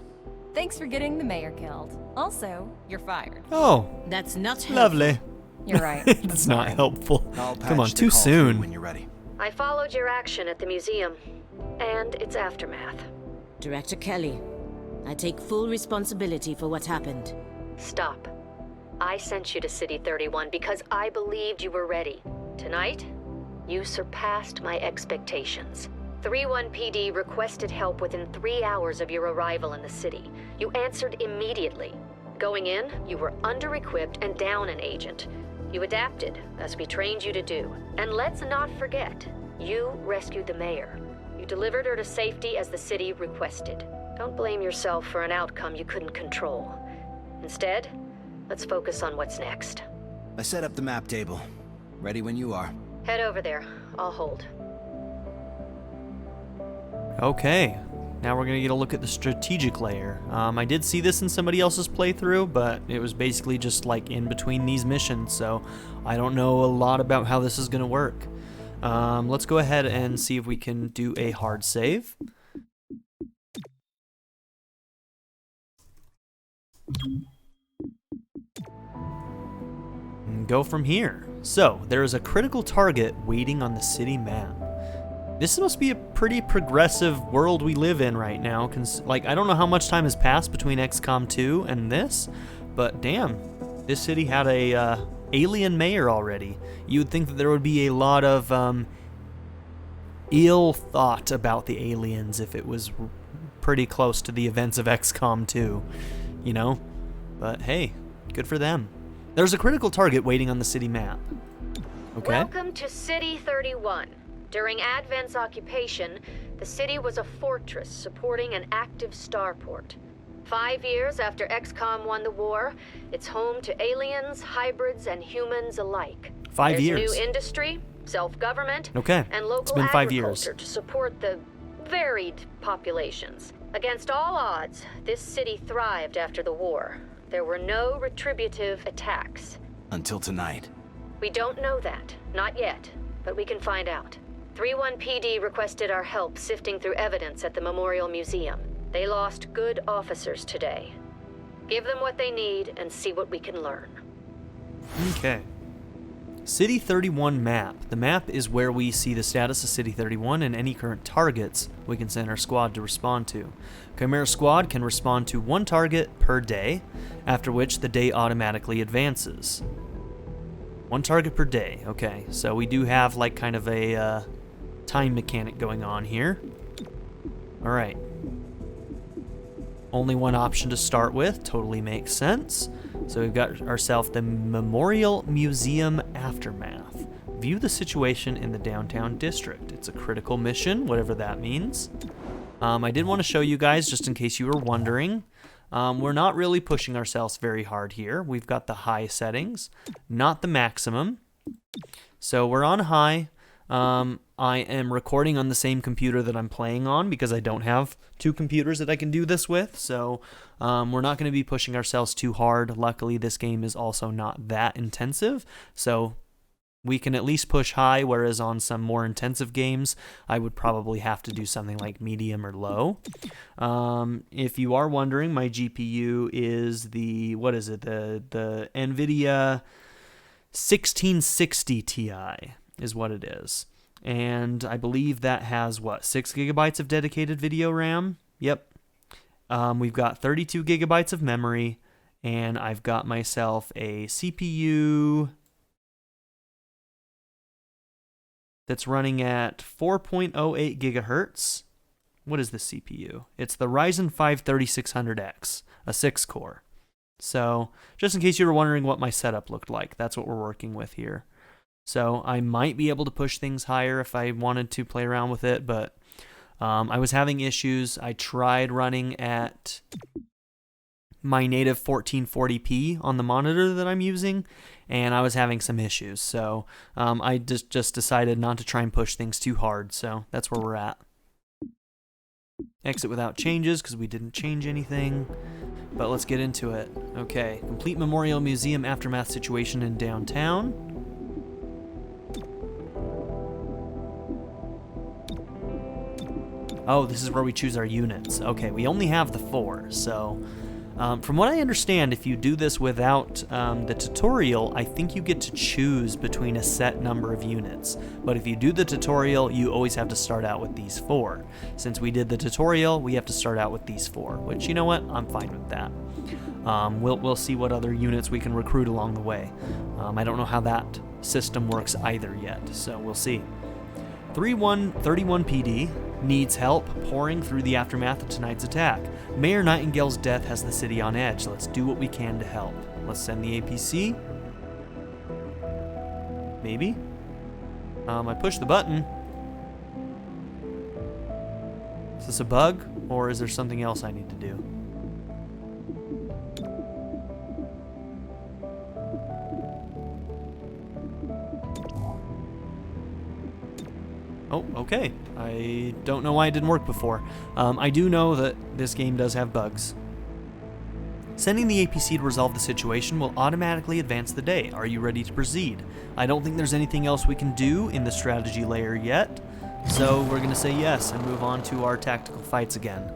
Speaker 3: Thanks for getting the mayor killed. Also, you're fired.
Speaker 1: Oh,
Speaker 2: That's not helpful.
Speaker 1: lovely.
Speaker 3: You're right.
Speaker 1: It's not helpful.
Speaker 11: I'll
Speaker 1: Come on,
Speaker 11: patch the
Speaker 1: too
Speaker 11: call through
Speaker 1: soon.
Speaker 11: when you're ready.
Speaker 6: I followed your action at the museum and its aftermath.
Speaker 2: Director Kelly, I take full responsibility for what happened.
Speaker 6: Stop. I sent you to City 31 because I believed you were ready. Tonight, you surpassed my expectations. 3-1 PD requested help within 3 hours of your arrival in the city. You answered immediately. Going in, you were under-equipped and down an agent. You adapted, as we trained you to do. And let's not forget, you rescued the mayor. You delivered her to safety as the city requested. Don't blame yourself for an outcome you couldn't control. Instead, let's focus on what's next.
Speaker 11: I set up the map table. Ready when you are.
Speaker 6: Head over there. I'll hold.
Speaker 1: Okay, now we're going to get a look at the strategic layer. I did see this in somebody else's playthrough, but it was basically just like in between these missions, so I don't know a lot about how this is going to work. Let's go ahead and see if we can do a hard save. And go from here. So, there is a critical target waiting on the city map. This must be a pretty progressive world we live in right now. Like, I don't know how much time has passed between XCOM 2 and this, but damn, this city had a alien mayor already. You would think that there would be a lot of ill thought about the aliens if it was pretty close to the events of XCOM 2, you know? But hey, good for them. There's a critical target waiting on the city map. Okay.
Speaker 6: Welcome to City 31. During Advent's occupation, the city was a fortress supporting an active starport. 5 years after XCOM won the war, it's home to aliens, hybrids, and humans alike.
Speaker 1: 5 years.
Speaker 6: There's new industry, self-government,
Speaker 1: Okay.
Speaker 6: and local
Speaker 1: It's been 5 years.
Speaker 6: agriculture to support the varied populations. Against all odds, this city thrived after the war. There were no retributive attacks.
Speaker 11: Until tonight.
Speaker 6: We don't know that, not yet, but we can find out. 3-1 PD requested our help sifting through evidence at the Memorial Museum. They lost good officers today. Give them what they need and see what we can learn.
Speaker 1: Okay. City 31 map. The map is where we see the status of City 31 and any current targets we can send our squad to respond to. Chimera Squad can respond to 1 target per day, after which the day automatically advances. 1 target per day. Okay, so we do have like kind of a time mechanic going on here. Alright. Only 1 option to start with. Totally makes sense. So we've got ourselves the Memorial Museum Aftermath. View the situation in the downtown district. It's a critical mission, whatever that means. I did want to show you guys, just in case you were wondering. We're not really pushing ourselves very hard here. We've got the high settings, not the maximum. So we're on high. I am recording on the same computer that I'm playing on because I don't have two computers that I can do this with, so we're not going to be pushing ourselves too hard. Luckily, this game is also not that intensive, so we can at least push high, whereas on some more intensive games, I would probably have to do something like medium or low. If you are wondering, my GPU is the NVIDIA 1660 Ti is what it is. And I believe that has, 6 gigabytes of dedicated video RAM? Yep. We've got 32 gigabytes of memory, and I've got myself a CPU that's running at 4.08 gigahertz. What is the CPU? It's the Ryzen 5 3600X, a 6-core. So, just in case you were wondering what my setup looked like, that's what we're working with here. So, I might be able to push things higher if I wanted to play around with it, but I was having issues. I tried running at my native 1440p on the monitor that I'm using, and I was having some issues. So I just decided not to try and push things too hard. So that's where we're at. Exit without changes because we didn't change anything. But let's get into it. Okay, complete Memorial Museum aftermath situation in downtown. Oh, this is where we choose our units. Okay, we only have the 4, so from what I understand, if you do this without the tutorial, I think you get to choose between a set number of units. But if you do the tutorial, you always have to start out with these 4. Since we did the tutorial, we have to start out with these 4, which, you know what, I'm fine with that. We'll see what other units we can recruit along the way. I don't know how that system works either yet, so we'll see. 31 PD needs help pouring through the aftermath of tonight's attack. Mayor Nightingale's death has the city on edge. Let's do what we can to help. Let's send the APC. Maybe? I pushed the button. Is this a bug, or is there something else I need to do? Oh, okay. I don't know why it didn't work before. I do know that this game does have bugs. Sending the APC to resolve the situation will automatically advance the day. Are you ready to proceed? I don't think there's anything else we can do in the strategy layer yet, so we're going to say yes and move on to our tactical fights again.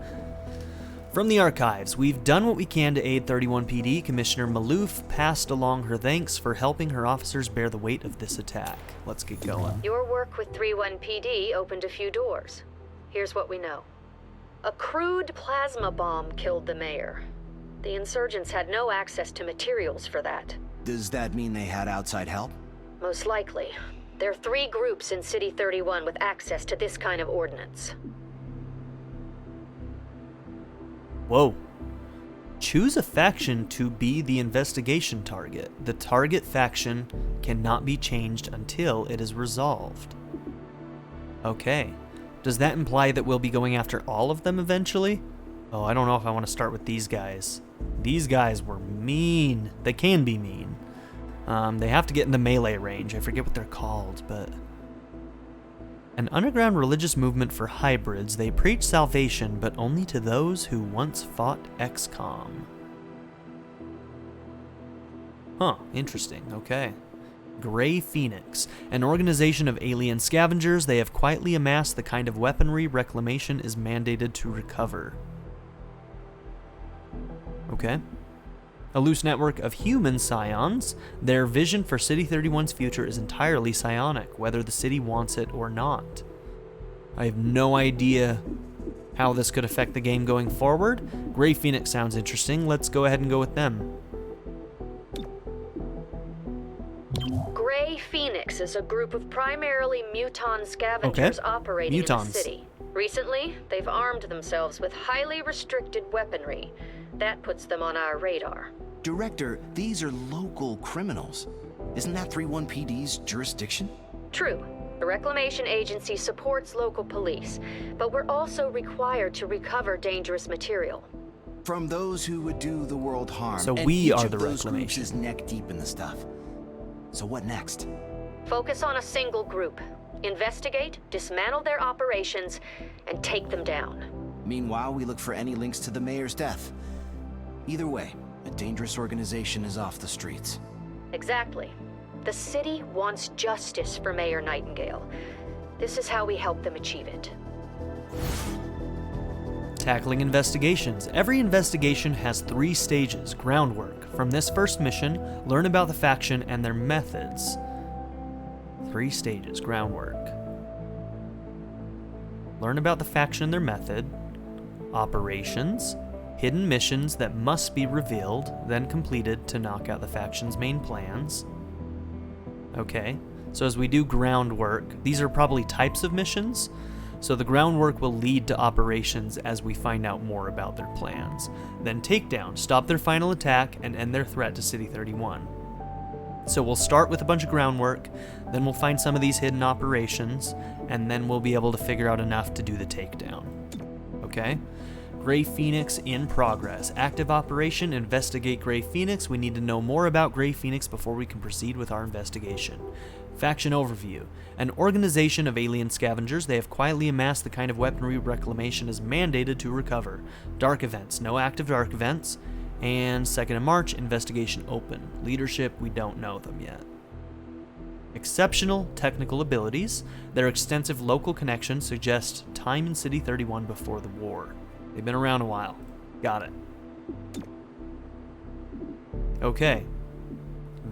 Speaker 1: From the archives, we've done what we can to aid 31 PD. Commissioner Malouf passed along her thanks for helping her officers bear the weight of this attack. Let's get going.
Speaker 12: Your work with 31 PD opened a few doors. Here's what we know. A crude plasma bomb killed the mayor. The insurgents had no access to materials for that.
Speaker 11: Does that mean they had outside help?
Speaker 12: Most likely. There are 3 groups in City 31 with access to this kind of ordnance.
Speaker 1: Whoa. Choose a faction to be the investigation target. The target faction cannot be changed until it is resolved. Okay. Does that imply that we'll be going after all of them eventually? Oh, I don't know if I want to start with these guys. These guys were mean. They can be mean. They have to get in the melee range. I forget what they're called, but... An underground religious movement for hybrids, they preach salvation, but only to those who once fought XCOM. Huh, interesting, okay. Grey Phoenix, an organization of alien scavengers. They have quietly amassed the kind of weaponry Reclamation is mandated to recover. Okay. A loose network of human scions. Their vision for City 31's future is entirely psionic, whether the city wants it or not. I have no idea how this could affect the game going forward. Grey Phoenix sounds interesting. Let's go ahead and go with them.
Speaker 12: Grey Phoenix is a group of primarily muton scavengers operating in the city. Recently, they've armed themselves with highly restricted weaponry. That puts them on our radar.
Speaker 11: Director, these are local criminals. Isn't that 31 PD's jurisdiction?
Speaker 12: True. The Reclamation Agency supports local police, but we're also required to recover dangerous material.
Speaker 11: From those who would do the world harm.
Speaker 1: So we are the
Speaker 11: Reclamation.
Speaker 1: Reclamation.
Speaker 11: Is neck deep in the stuff. So what next?
Speaker 12: Focus on a single group. Investigate, dismantle their operations, and take them down.
Speaker 11: Meanwhile, we look for any links to the mayor's death. Either way, a dangerous organization is off the streets.
Speaker 12: Exactly. The city wants justice for Mayor Nightingale. This is how we help them achieve it.
Speaker 1: Tackling investigations. Every investigation has 3 stages. Groundwork. From this first mission, learn about the faction and their methods. 3 stages. Groundwork. Learn about the faction and their method. Operations. Hidden missions that must be revealed, then completed to knock out the faction's main plans. Okay, so as we do groundwork, these are probably types of missions, so the groundwork will lead to operations as we find out more about their plans. Then takedown, stop their final attack, and end their threat to City 31. So we'll start with a bunch of groundwork, then we'll find some of these hidden operations, and then we'll be able to figure out enough to do the takedown. Okay? Grey Phoenix in progress. Active operation, investigate Grey Phoenix. We need to know more about Grey Phoenix before we can proceed with our investigation. Faction overview. An organization of alien scavengers. They have quietly amassed the kind of weaponry reclamation is mandated to recover. Dark events. No active dark events. And 2nd of March, investigation open. Leadership, we don't know them yet. Exceptional technical abilities. Their extensive local connections suggest time in City 31 before the war. They've been around a while. Got it. Okay.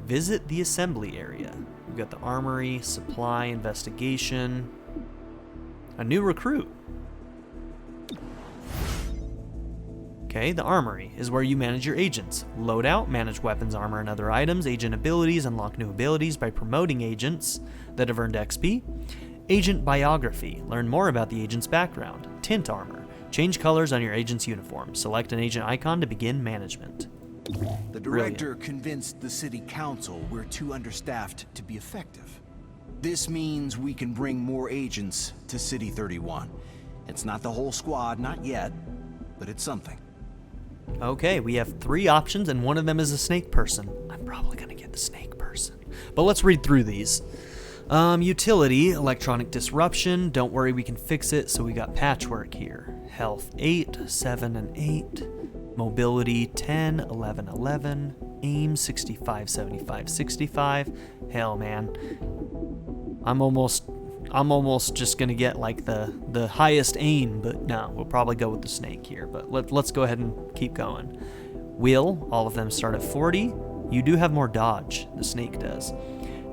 Speaker 1: Visit the assembly area. We've got the armory, supply, investigation. A new recruit. Okay, the armory is where you manage your agents. Loadout, manage weapons, armor, and other items. Agent abilities, unlock new abilities by promoting agents that have earned XP. Agent biography, learn more about the agent's background. Tint armor. Change colors on your agent's uniform. Select an agent icon to begin management.
Speaker 11: The director convinced the city council we're too understaffed to be effective. This means we can bring more agents to City 31. It's not the whole squad, not yet, but it's something.
Speaker 1: Okay, we have 3 options, and one of them is a snake person. I'm probably gonna get the snake person. But let's read through these. Utility, electronic disruption. Don't worry, we can fix it. So we got patchwork here. Health 8, 7, and 8. Mobility 10, 11, 11. Aim 65, 75, 65. Hell, man. I'm almost just gonna get like the highest aim, but no, we'll probably go with the snake here. But let's go ahead and keep going. Will, all of them start at 40. You do have more dodge, the snake does.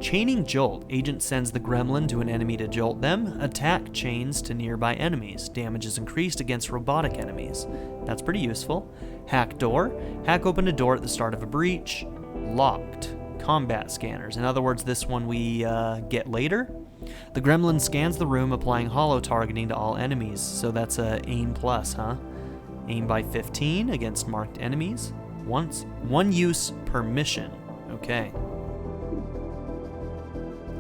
Speaker 1: Chaining Jolt. Agent sends the gremlin to an enemy to jolt them. Attack chains to nearby enemies. Damage is increased against robotic enemies. That's pretty useful. Hack door. Hack open a door at the start of a breach. Locked. Combat scanners. In other words, this one we get later. The gremlin scans the room, applying holo targeting to all enemies. So that's a aim plus, huh? Aim by 15 against marked enemies. One use per mission. Okay.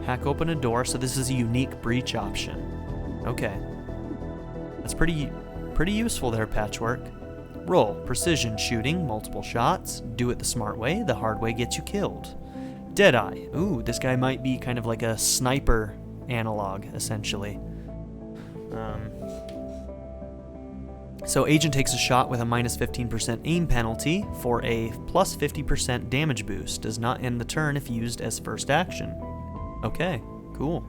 Speaker 1: Hack open a door, so this is a unique breach option. Okay. That's pretty useful there, Patchwork. Roll. Precision shooting, multiple shots. Do it the smart way, the hard way gets you killed. Deadeye. Ooh, this guy might be kind of like a sniper analog, essentially. So agent takes a shot with a minus 15% aim penalty for a plus 50% damage boost. Does not end the turn if used as first action. Okay, cool.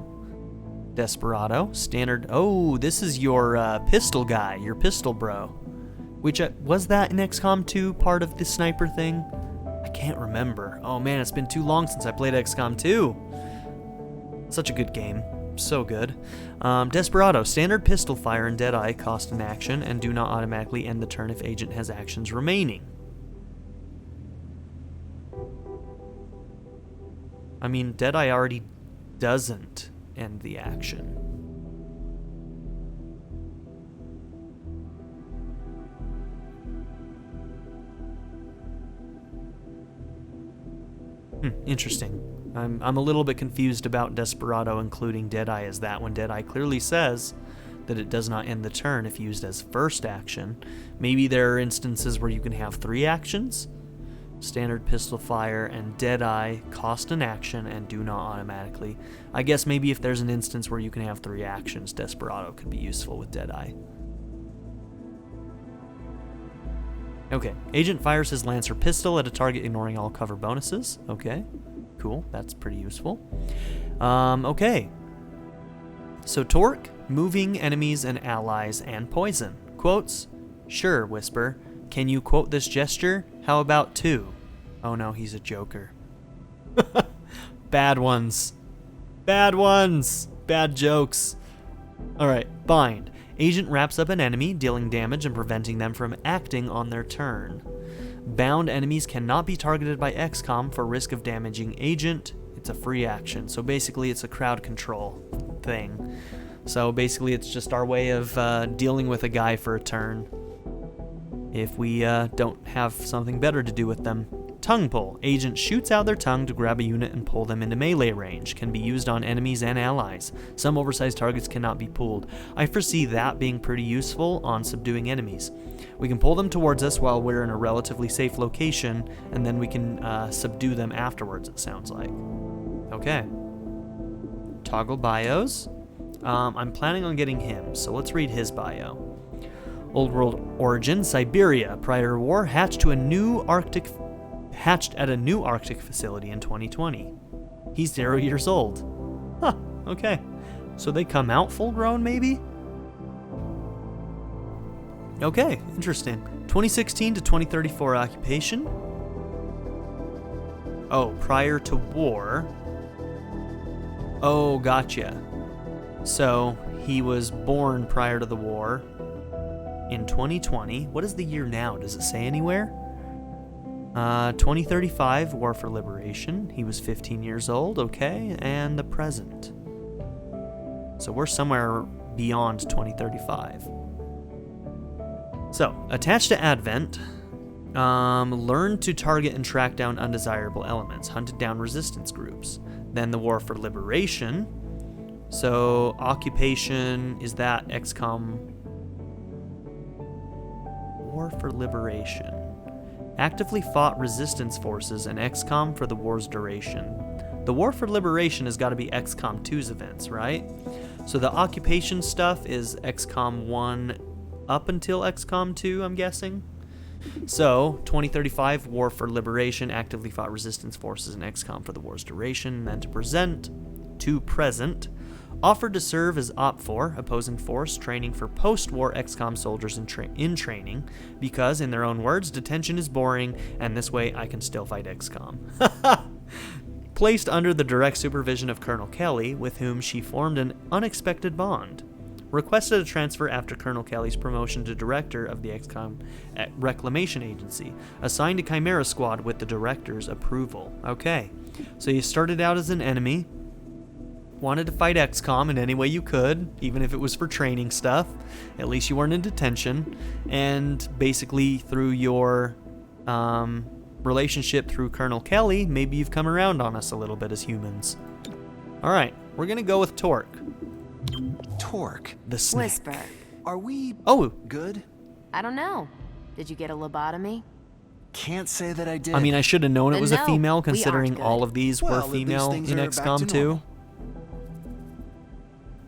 Speaker 1: Desperado, standard. Oh, this is your pistol guy, your pistol bro. Which, was that in XCOM 2 part of the sniper thing? I can't remember. Oh man, it's been too long since I played XCOM 2. Such a good game. So good. Desperado, standard pistol fire and Deadeye cost an action and do not automatically end the turn if agent has actions remaining. I mean, Deadeye already doesn't end the action. Interesting. I'm a little bit confused about Desperado including Deadeye as that when Deadeye clearly says that it does not end the turn if used as first action. Maybe there are instances where you can have 3 actions? Standard pistol fire and Deadeye cost an action and do not automatically. I guess maybe if there's an instance where you can have 3 actions, Desperado could be useful with Deadeye. Okay, agent fires his Lancer pistol at a target ignoring all cover bonuses. Okay, cool, that's pretty useful. Okay. So Torque, moving enemies and allies and poison. Quotes? Sure, Whisper. Can you quote this gesture? How about 2? Oh no, he's a joker. Bad ones. Bad ones. Bad jokes. Alright, Bind. Agent wraps up an enemy, dealing damage and preventing them from acting on their turn. Bound enemies cannot be targeted by XCOM for risk of damaging agent. It's a free action, so basically it's a crowd control thing. So basically it's just our way of dealing with a guy for a turn if we don't have something better to do with them. Tongue pull. Agent shoots out their tongue to grab a unit and pull them into melee range. Can be used on enemies and allies. Some oversized targets cannot be pulled. I foresee that being pretty useful on subduing enemies. We can pull them towards us while we're in a relatively safe location, and then we can subdue them afterwards, it sounds like. Okay. Toggle bios. I'm planning on getting him, so let's read his bio. Old World origin, Siberia. Prior to war, hatched at a new Arctic facility in 2020. He's 0 years old. Huh, okay. So they come out full grown, maybe? Okay, interesting. 2016 to 2034 occupation. Oh, prior to war. Oh, gotcha. So he was born prior to the war in 2020. What is the year now? Does it say anywhere? 2035, War for Liberation. He was 15 years old, okay, and the present. So we're somewhere beyond 2035. So, attached to Advent, learn to target and track down undesirable elements, hunted down resistance groups. Then the War for Liberation. So, occupation, is that XCOM? War for Liberation. Actively fought resistance forces and XCOM for the war's duration. The War for Liberation has got to be XCOM 2's events, right? So the occupation stuff is XCOM 1 up until XCOM 2, I'm guessing. So, 2035, War for Liberation, actively fought resistance forces and XCOM for the war's duration. And then to present, offered to serve as OPFOR, opposing force, training for post-war XCOM soldiers in training, because, in their own words, detention is boring, and this way I can still fight XCOM. Placed under the direct supervision of Colonel Kelly, with whom she formed an unexpected bond. Requested a transfer after Colonel Kelly's promotion to director of the XCOM Reclamation Agency, assigned to Chimera Squad with the director's approval. Okay, so you started out as an enemy, wanted to fight XCOM in any way you could, even if it was for training stuff. At least you weren't in detention. And basically, through your relationship through Colonel Kelly, maybe you've come around on us a little bit as humans. Alright, we're gonna go with Torque.
Speaker 11: Torque?
Speaker 1: The snake.
Speaker 13: Whisper.
Speaker 11: Are we good?
Speaker 13: I don't know. Did you get a lobotomy?
Speaker 11: Can't say that I did.
Speaker 1: I mean, I should have known it was a female,
Speaker 13: we
Speaker 1: considering
Speaker 13: aren't
Speaker 1: all
Speaker 13: good.
Speaker 1: of these
Speaker 11: Well,
Speaker 1: were
Speaker 11: at least
Speaker 1: female
Speaker 11: things
Speaker 1: in
Speaker 11: are back to
Speaker 1: XCOM 2.
Speaker 11: normal.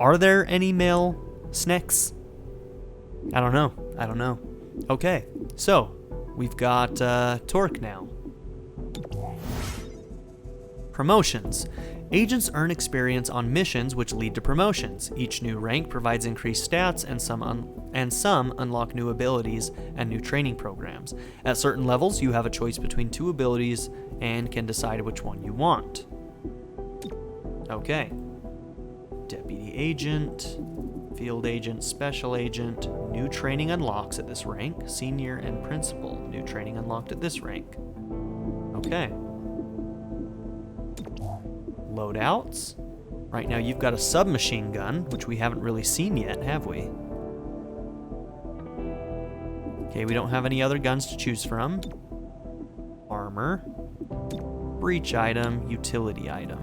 Speaker 1: Are there any male snakes? I don't know. Okay, so we've got Torque now. Promotions. Agents earn experience on missions which lead to promotions. Each new rank provides increased stats, and some unlock new abilities and new training programs. At certain levels, you have a choice between 2 abilities and can decide which one you want. Okay. Deputy Agent, Field Agent, Special Agent. New training unlocks at this rank. Senior and Principal. New training unlocked at this rank. Okay. Loadouts. Right now you've got a submachine gun, which we haven't really seen yet, have we? Okay, we don't have any other guns to choose from. Armor. Breach item, utility item.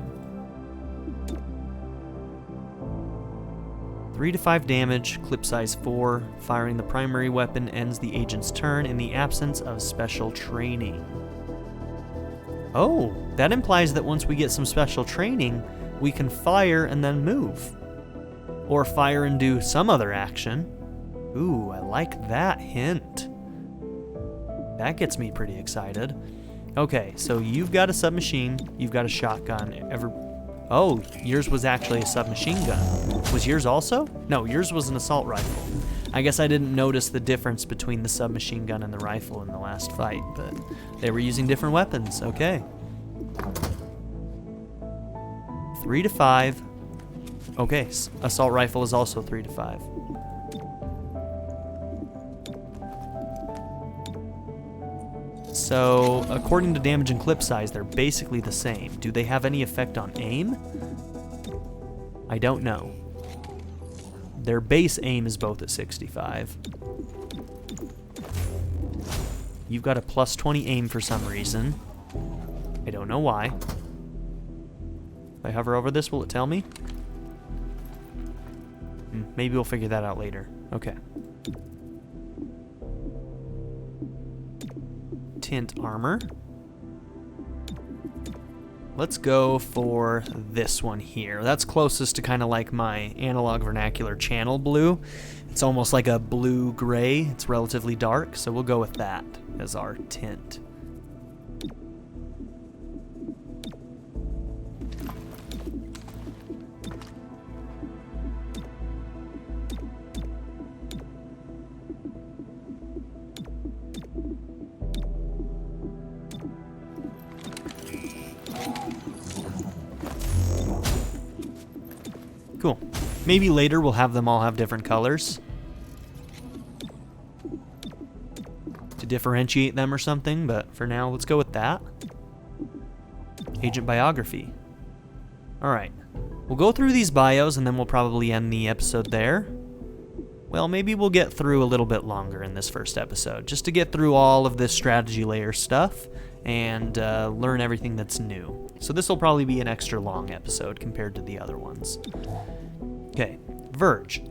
Speaker 1: 3 to 5 damage, clip size 4. Firing the primary weapon ends the agent's turn in the absence of special training. Oh, that implies that once we get some special training, we can fire and then move. Or fire and do some other action. Ooh, I like that hint. That gets me pretty excited. Okay, so you've got a submachine, you've got a shotgun. Oh, yours was actually a submachine gun. Was yours also? No, yours was an assault rifle. I guess I didn't notice the difference between the submachine gun and the rifle in the last fight, but they were using different weapons. Okay. 3 to 5. Okay, assault rifle is also 3 to 5. So, according to damage and clip size, they're basically the same. Do they have any effect on aim? I don't know. Their base aim is both at 65. You've got a plus 20 aim for some reason. I don't know why. If I hover over this, will it tell me? Maybe we'll figure that out later. Okay. Tint armor. Let's go for this one here. That's closest to kind of like my analog vernacular channel blue. It's almost like a blue-gray. It's relatively dark, so we'll go with that as our tint. Cool. Maybe later we'll have them all have different colors to differentiate them or something, but for now, let's go with that. Agent biography. Alright. We'll go through these bios and then we'll probably end the episode there. Well, maybe we'll get through a little bit longer in this first episode, just to get through all of this strategy layer stuff and learn everything that's new. So this will probably be an extra long episode compared to the other ones. Okay, Verge.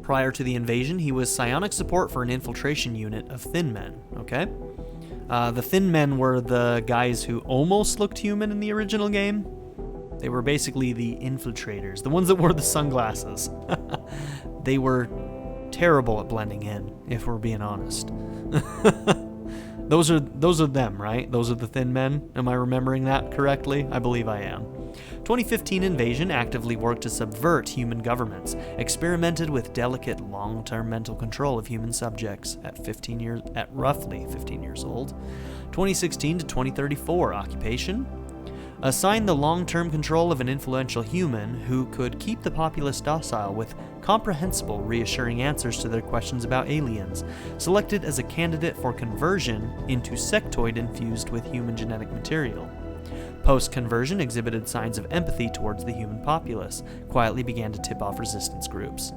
Speaker 1: Prior to the invasion, he was psionic support for an infiltration unit of Thin Men, okay? The Thin Men were the guys who almost looked human in the original game. They were basically the infiltrators, the ones that wore the sunglasses. They were terrible at blending in, if we're being honest. Those are them, right? Those are the Thin Men. Am I remembering that correctly? I believe I am. 2015 invasion actively worked to subvert human governments, experimented with delicate long-term mental control of human subjects at roughly 15 years old. 2016 to 2034 occupation. Assigned the long-term control of an influential human who could keep the populace docile with comprehensible, reassuring answers to their questions about aliens. Selected as a candidate for conversion into sectoid infused with human genetic material. Post-conversion exhibited signs of empathy towards the human populace, quietly began to tip off resistance groups.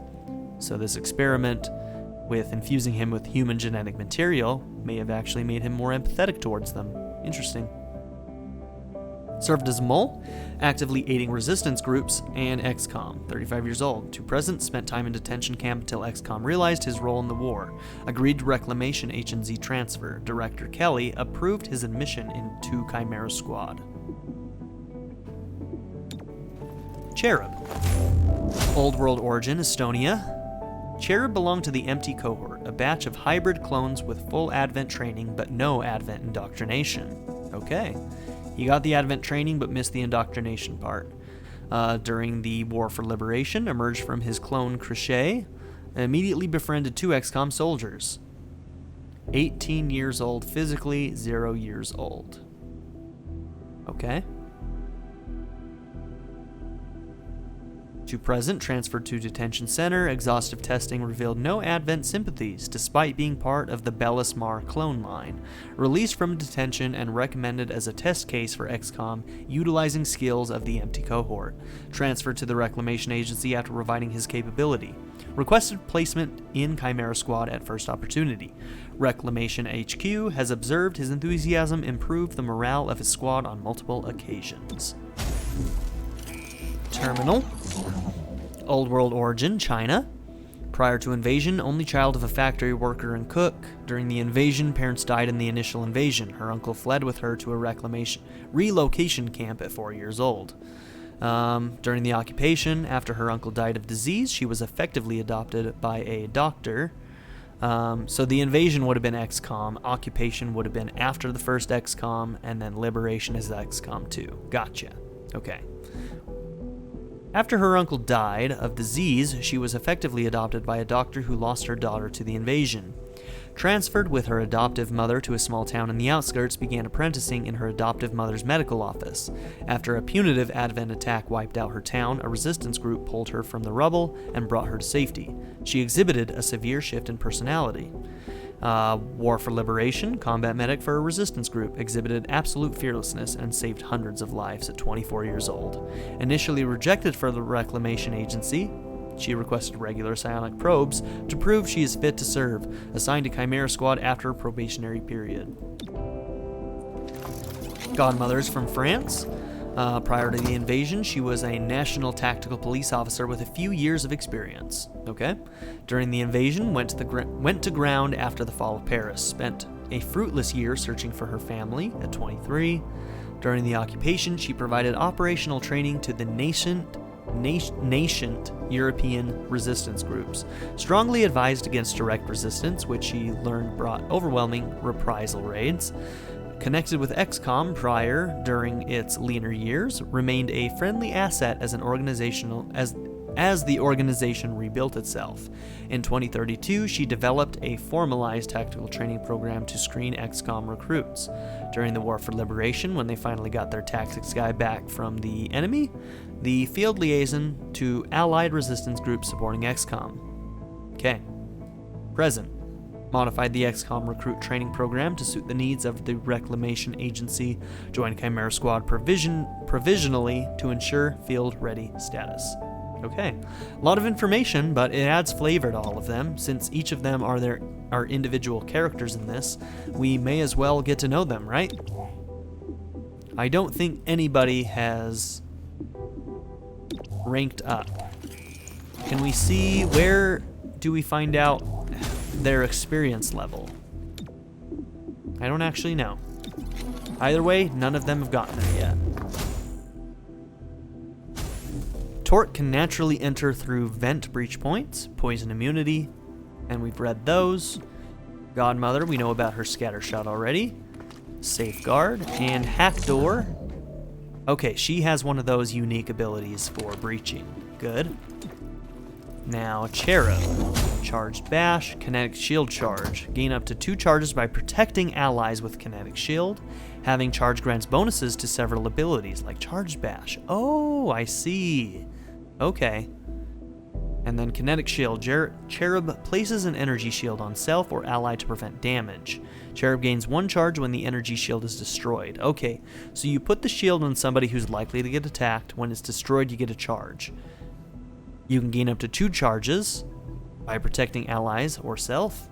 Speaker 1: So this experiment with infusing him with human genetic material may have actually made him more empathetic towards them. Interesting. Served as a mole, actively aiding resistance groups, and XCOM, 35 years old. To present, spent time in detention camp until XCOM realized his role in the war. Agreed to reclamation H&Z transfer. Director Kelly approved his admission into Chimera Squad. Cherub. Old World origin, Estonia. Cherub belonged to the Empty Cohort, a batch of hybrid clones with full Advent training but no Advent indoctrination. Okay. He got the Advent training but missed the indoctrination part. During the War for Liberation, emerged from his clone Crochet, and immediately befriended 2 XCOM soldiers. 18 years old physically, 0 years old. Okay. To present, transferred to detention center, exhaustive testing revealed no Advent sympathies, despite being part of the Bellismar clone line. Released from detention and recommended as a test case for XCOM, utilizing skills of the Empty Cohort. Transferred to the Reclamation Agency after providing his capability. Requested placement in Chimera Squad at first opportunity. Reclamation HQ has observed his enthusiasm improve the morale of his squad on multiple occasions. Terminal. Old World origin, China. Prior to invasion, only child of a factory worker and cook. During the invasion, parents died in the initial invasion. Her uncle fled with her to a relocation camp at 4 years old. During the occupation, after her uncle died of disease, she was effectively adopted by a doctor. So the invasion would have been XCOM, occupation would have been after the first XCOM, and then liberation is XCOM 2. Gotcha. Okay. After her uncle died of disease, she was effectively adopted by a doctor who lost her daughter to the invasion. Transferred with her adoptive mother to a small town in the outskirts, began apprenticing in her adoptive mother's medical office. After a punitive Advent attack wiped out her town, a resistance group pulled her from the rubble and brought her to safety. She exhibited a severe shift in personality. War for Liberation, combat medic for a resistance group, exhibited absolute fearlessness and saved hundreds of lives at 24 years old. Initially rejected for the Reclamation Agency, she requested regular psionic probes to prove she is fit to serve, assigned to Chimera Squad after a probationary period. Godmother is from France. Prior to the invasion, she was a national tactical police officer with a few years of experience. Okay. During the invasion, went to ground after the fall of Paris. Spent a fruitless year searching for her family at 23. During the occupation, she provided operational training to the nascent European resistance groups. Strongly advised against direct resistance, which she learned brought overwhelming reprisal raids. Connected with XCOM prior, during its leaner years, remained a friendly asset as an organizational as the organization rebuilt itself. In 2032, she developed a formalized tactical training program to screen XCOM recruits. During the War for Liberation, when they finally got their tactics guy back from the enemy, the field liaison to allied resistance groups supporting XCOM. Okay. Present. Modified the XCOM recruit training program to suit the needs of the Reclamation Agency. Joined Chimera Squad provisionally to ensure field-ready status. Okay, a lot of information, but it adds flavor to all of them. Since each of them are individual characters in this, we may as well get to know them, right? I don't think anybody has ranked up. Can we see, where do we find out their experience level? I don't actually know. Either way, none of them have gotten there yet. Torque can naturally enter through vent breach points, poison immunity, and we've read those. Godmother, we know about her scatter shot already. Safeguard and hack door. Okay, she has one of those unique abilities for breaching. Good. Now, Cherub. Charged Bash, Kinetic Shield Charge. Gain up to 2 charges by protecting allies with Kinetic Shield. Having charge grants bonuses to several abilities, like Charged Bash. Oh, I see. Okay. And then Kinetic Shield. Cherub places an energy shield on self or ally to prevent damage. Cherub gains 1 charge when the energy shield is destroyed. Okay, so you put the shield on somebody who's likely to get attacked. When it's destroyed, you get a charge. You can gain up to 2 charges by protecting allies or self.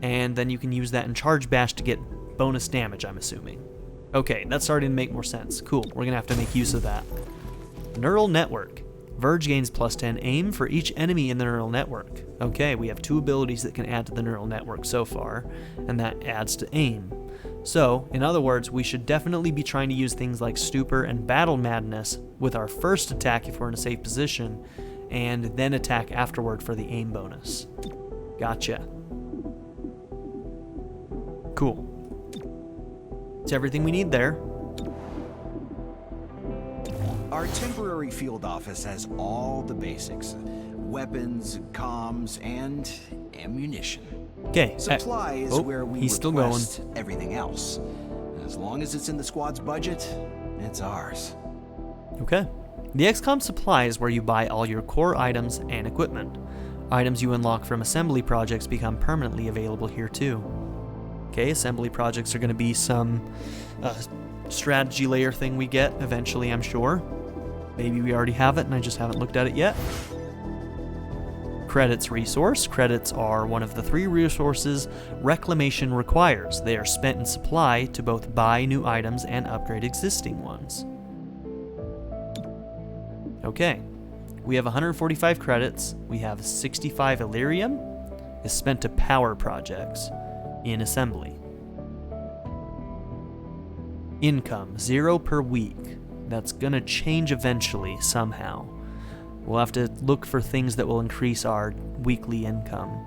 Speaker 1: And then you can use that in Charge Bash to get bonus damage, I'm assuming. Okay, that's starting to make more sense. Cool, we're going to have to make use of that. Neural Network. Verge gains +10 aim for each enemy in the neural network. Okay, we have 2 abilities that can add to the neural network so far, and that adds to aim. So, in other words, we should definitely be trying to use things like Stupor and Battle Madness with our first attack if we're in a safe position, and then attack afterward for the aim bonus. Gotcha. Cool. It's everything we need there.
Speaker 11: Our temporary field office has all the basics. Weapons, comms, and ammunition.
Speaker 1: Okay.
Speaker 11: Supply is where we request everything else. As long as it's in the squad's budget, it's ours.
Speaker 1: Okay. The XCOM supply is where you buy all your core items and equipment. Items you unlock from assembly projects become permanently available here too. Okay, assembly projects are going to be some strategy layer thing we get eventually, I'm sure. Maybe we already have it and I just haven't looked at it yet. Credits resource. Credits are one of the 3 resources Reclamation requires. They are spent in supply to both buy new items and upgrade existing ones. Okay. We have 145 credits. We have 65 Illyrium. Is spent to power projects in assembly. Income, 0 per week. That's gonna change eventually, somehow. We'll have to look for things that will increase our weekly income.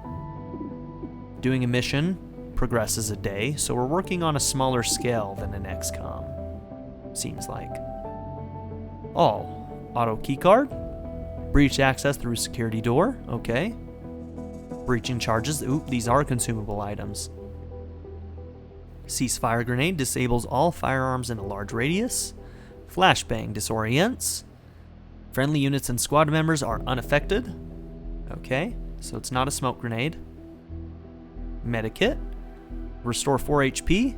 Speaker 1: Doing a mission progresses a day, so we're working on a smaller scale than an XCOM. Seems like. All. Auto keycard. Breach access through security door. Okay. Breaching charges. Oop, these are consumable items. Ceasefire grenade disables all firearms in a large radius. Flashbang disorients. Friendly units and squad members are unaffected. Okay, so it's not a smoke grenade. Medikit. Restore 4 HP.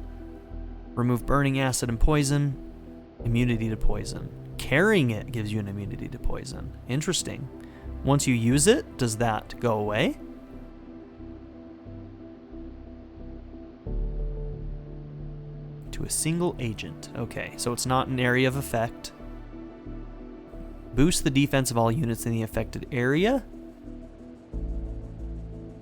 Speaker 1: Remove burning acid and poison. Immunity to poison. Carrying it gives you an immunity to poison. Interesting. Once you use it, does that go away? To a single agent. Okay, so it's not an area of effect. Boost the defense of all units in the affected area.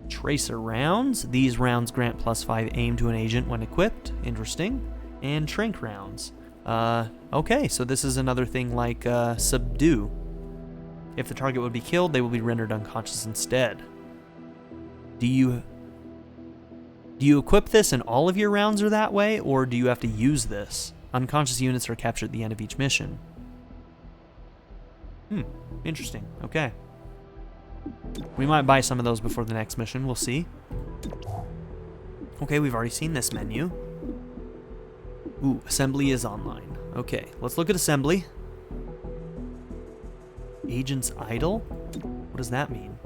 Speaker 1: Tracer rounds. These rounds grant +5 aim to an agent when equipped. Interesting. And Trank rounds. Okay, so this is another thing like Subdue. If the target would be killed, they will be rendered unconscious instead. Do you equip this and all of your rounds are that way, or do you have to use this? Unconscious units are captured at the end of each mission. Interesting. Okay. We might buy some of those before the next mission. We'll see. Okay, we've already seen this menu. Ooh, assembly is online. Okay, let's look at assembly. Agents idle? What does that mean?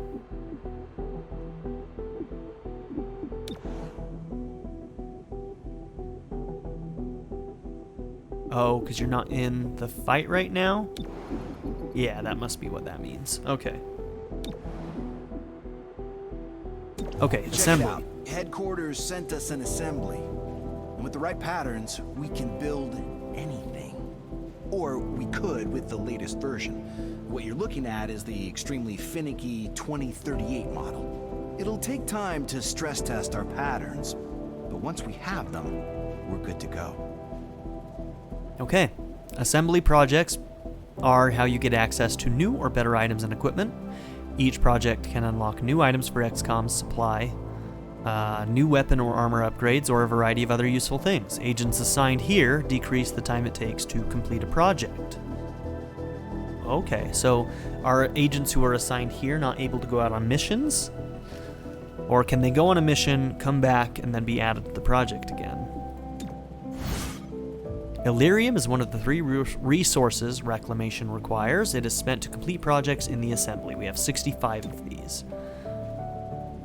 Speaker 1: Oh, because you're not in the fight right now? Yeah, that must be what that means. Okay. Okay, assembly.
Speaker 11: Check it out. Headquarters sent us an assembly. And with the right patterns, we can build anything. Or we could with the latest version. What you're looking at is the extremely finicky 2038 model. It'll take time to stress test our patterns, but once we have them, we're good to go.
Speaker 1: Okay, assembly projects are how you get access to new or better items and equipment. Each project can unlock new items for XCOM's supply, new weapon or armor upgrades, or a variety of other useful things. Agents assigned here decrease the time it takes to complete a project. Okay, so are agents who are assigned here not able to go out on missions? Or can they go on a mission, come back, and then be added to the project again? Illyrium is one of the 3 resources Reclamation requires. It is spent to complete projects in the assembly. We have 65 of these.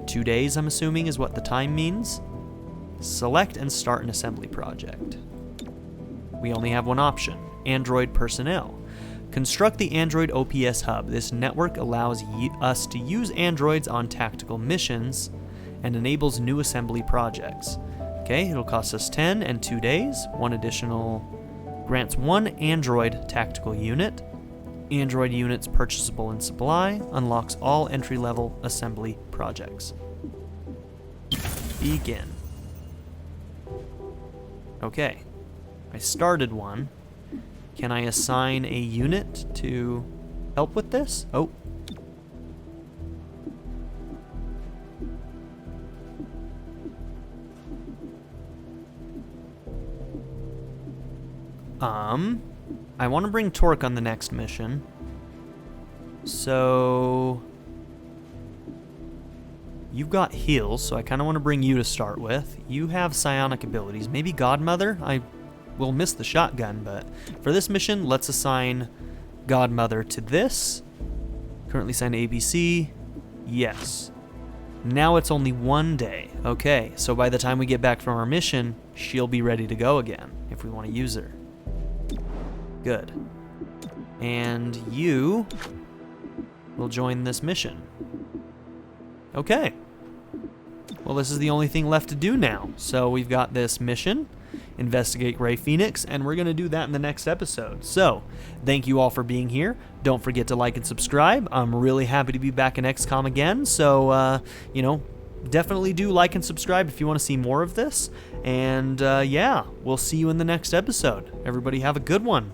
Speaker 1: 2 days, I'm assuming, is what the time means. Select and start an assembly project. We only have one option, Android personnel. Construct the Android OPS hub. This network allows us to use androids on tactical missions and enables new assembly projects. Okay, it'll cost us 10 and 2 days. One additional grants 1 android tactical unit. Android units purchasable in supply. Unlocks all entry-level assembly projects. Begin. Okay, I started one. Can I assign a unit to help with this? Oh. I want to bring Torque on the next mission. So you've got heals, so I kind of want to bring you to start with. You have psionic abilities. Maybe Godmother? I will miss the shotgun, but for this mission, let's assign Godmother to this. Currently assigned to ABC. Yes. Now it's only 1 day. Okay, so by the time we get back from our mission, she'll be ready to go again, if we want to use her. Good. And you will join this mission. Okay. Well, this is the only thing left to do now. So we've got this mission. investigate Gray Phoenix, and we're going to do that in the next episode. So, thank you all for being here. Don't forget to like and subscribe. I'm really happy to be back in XCOM again, so, definitely do like and subscribe if you want to see more of this. And, yeah, we'll see you in the next episode. Everybody have a good one.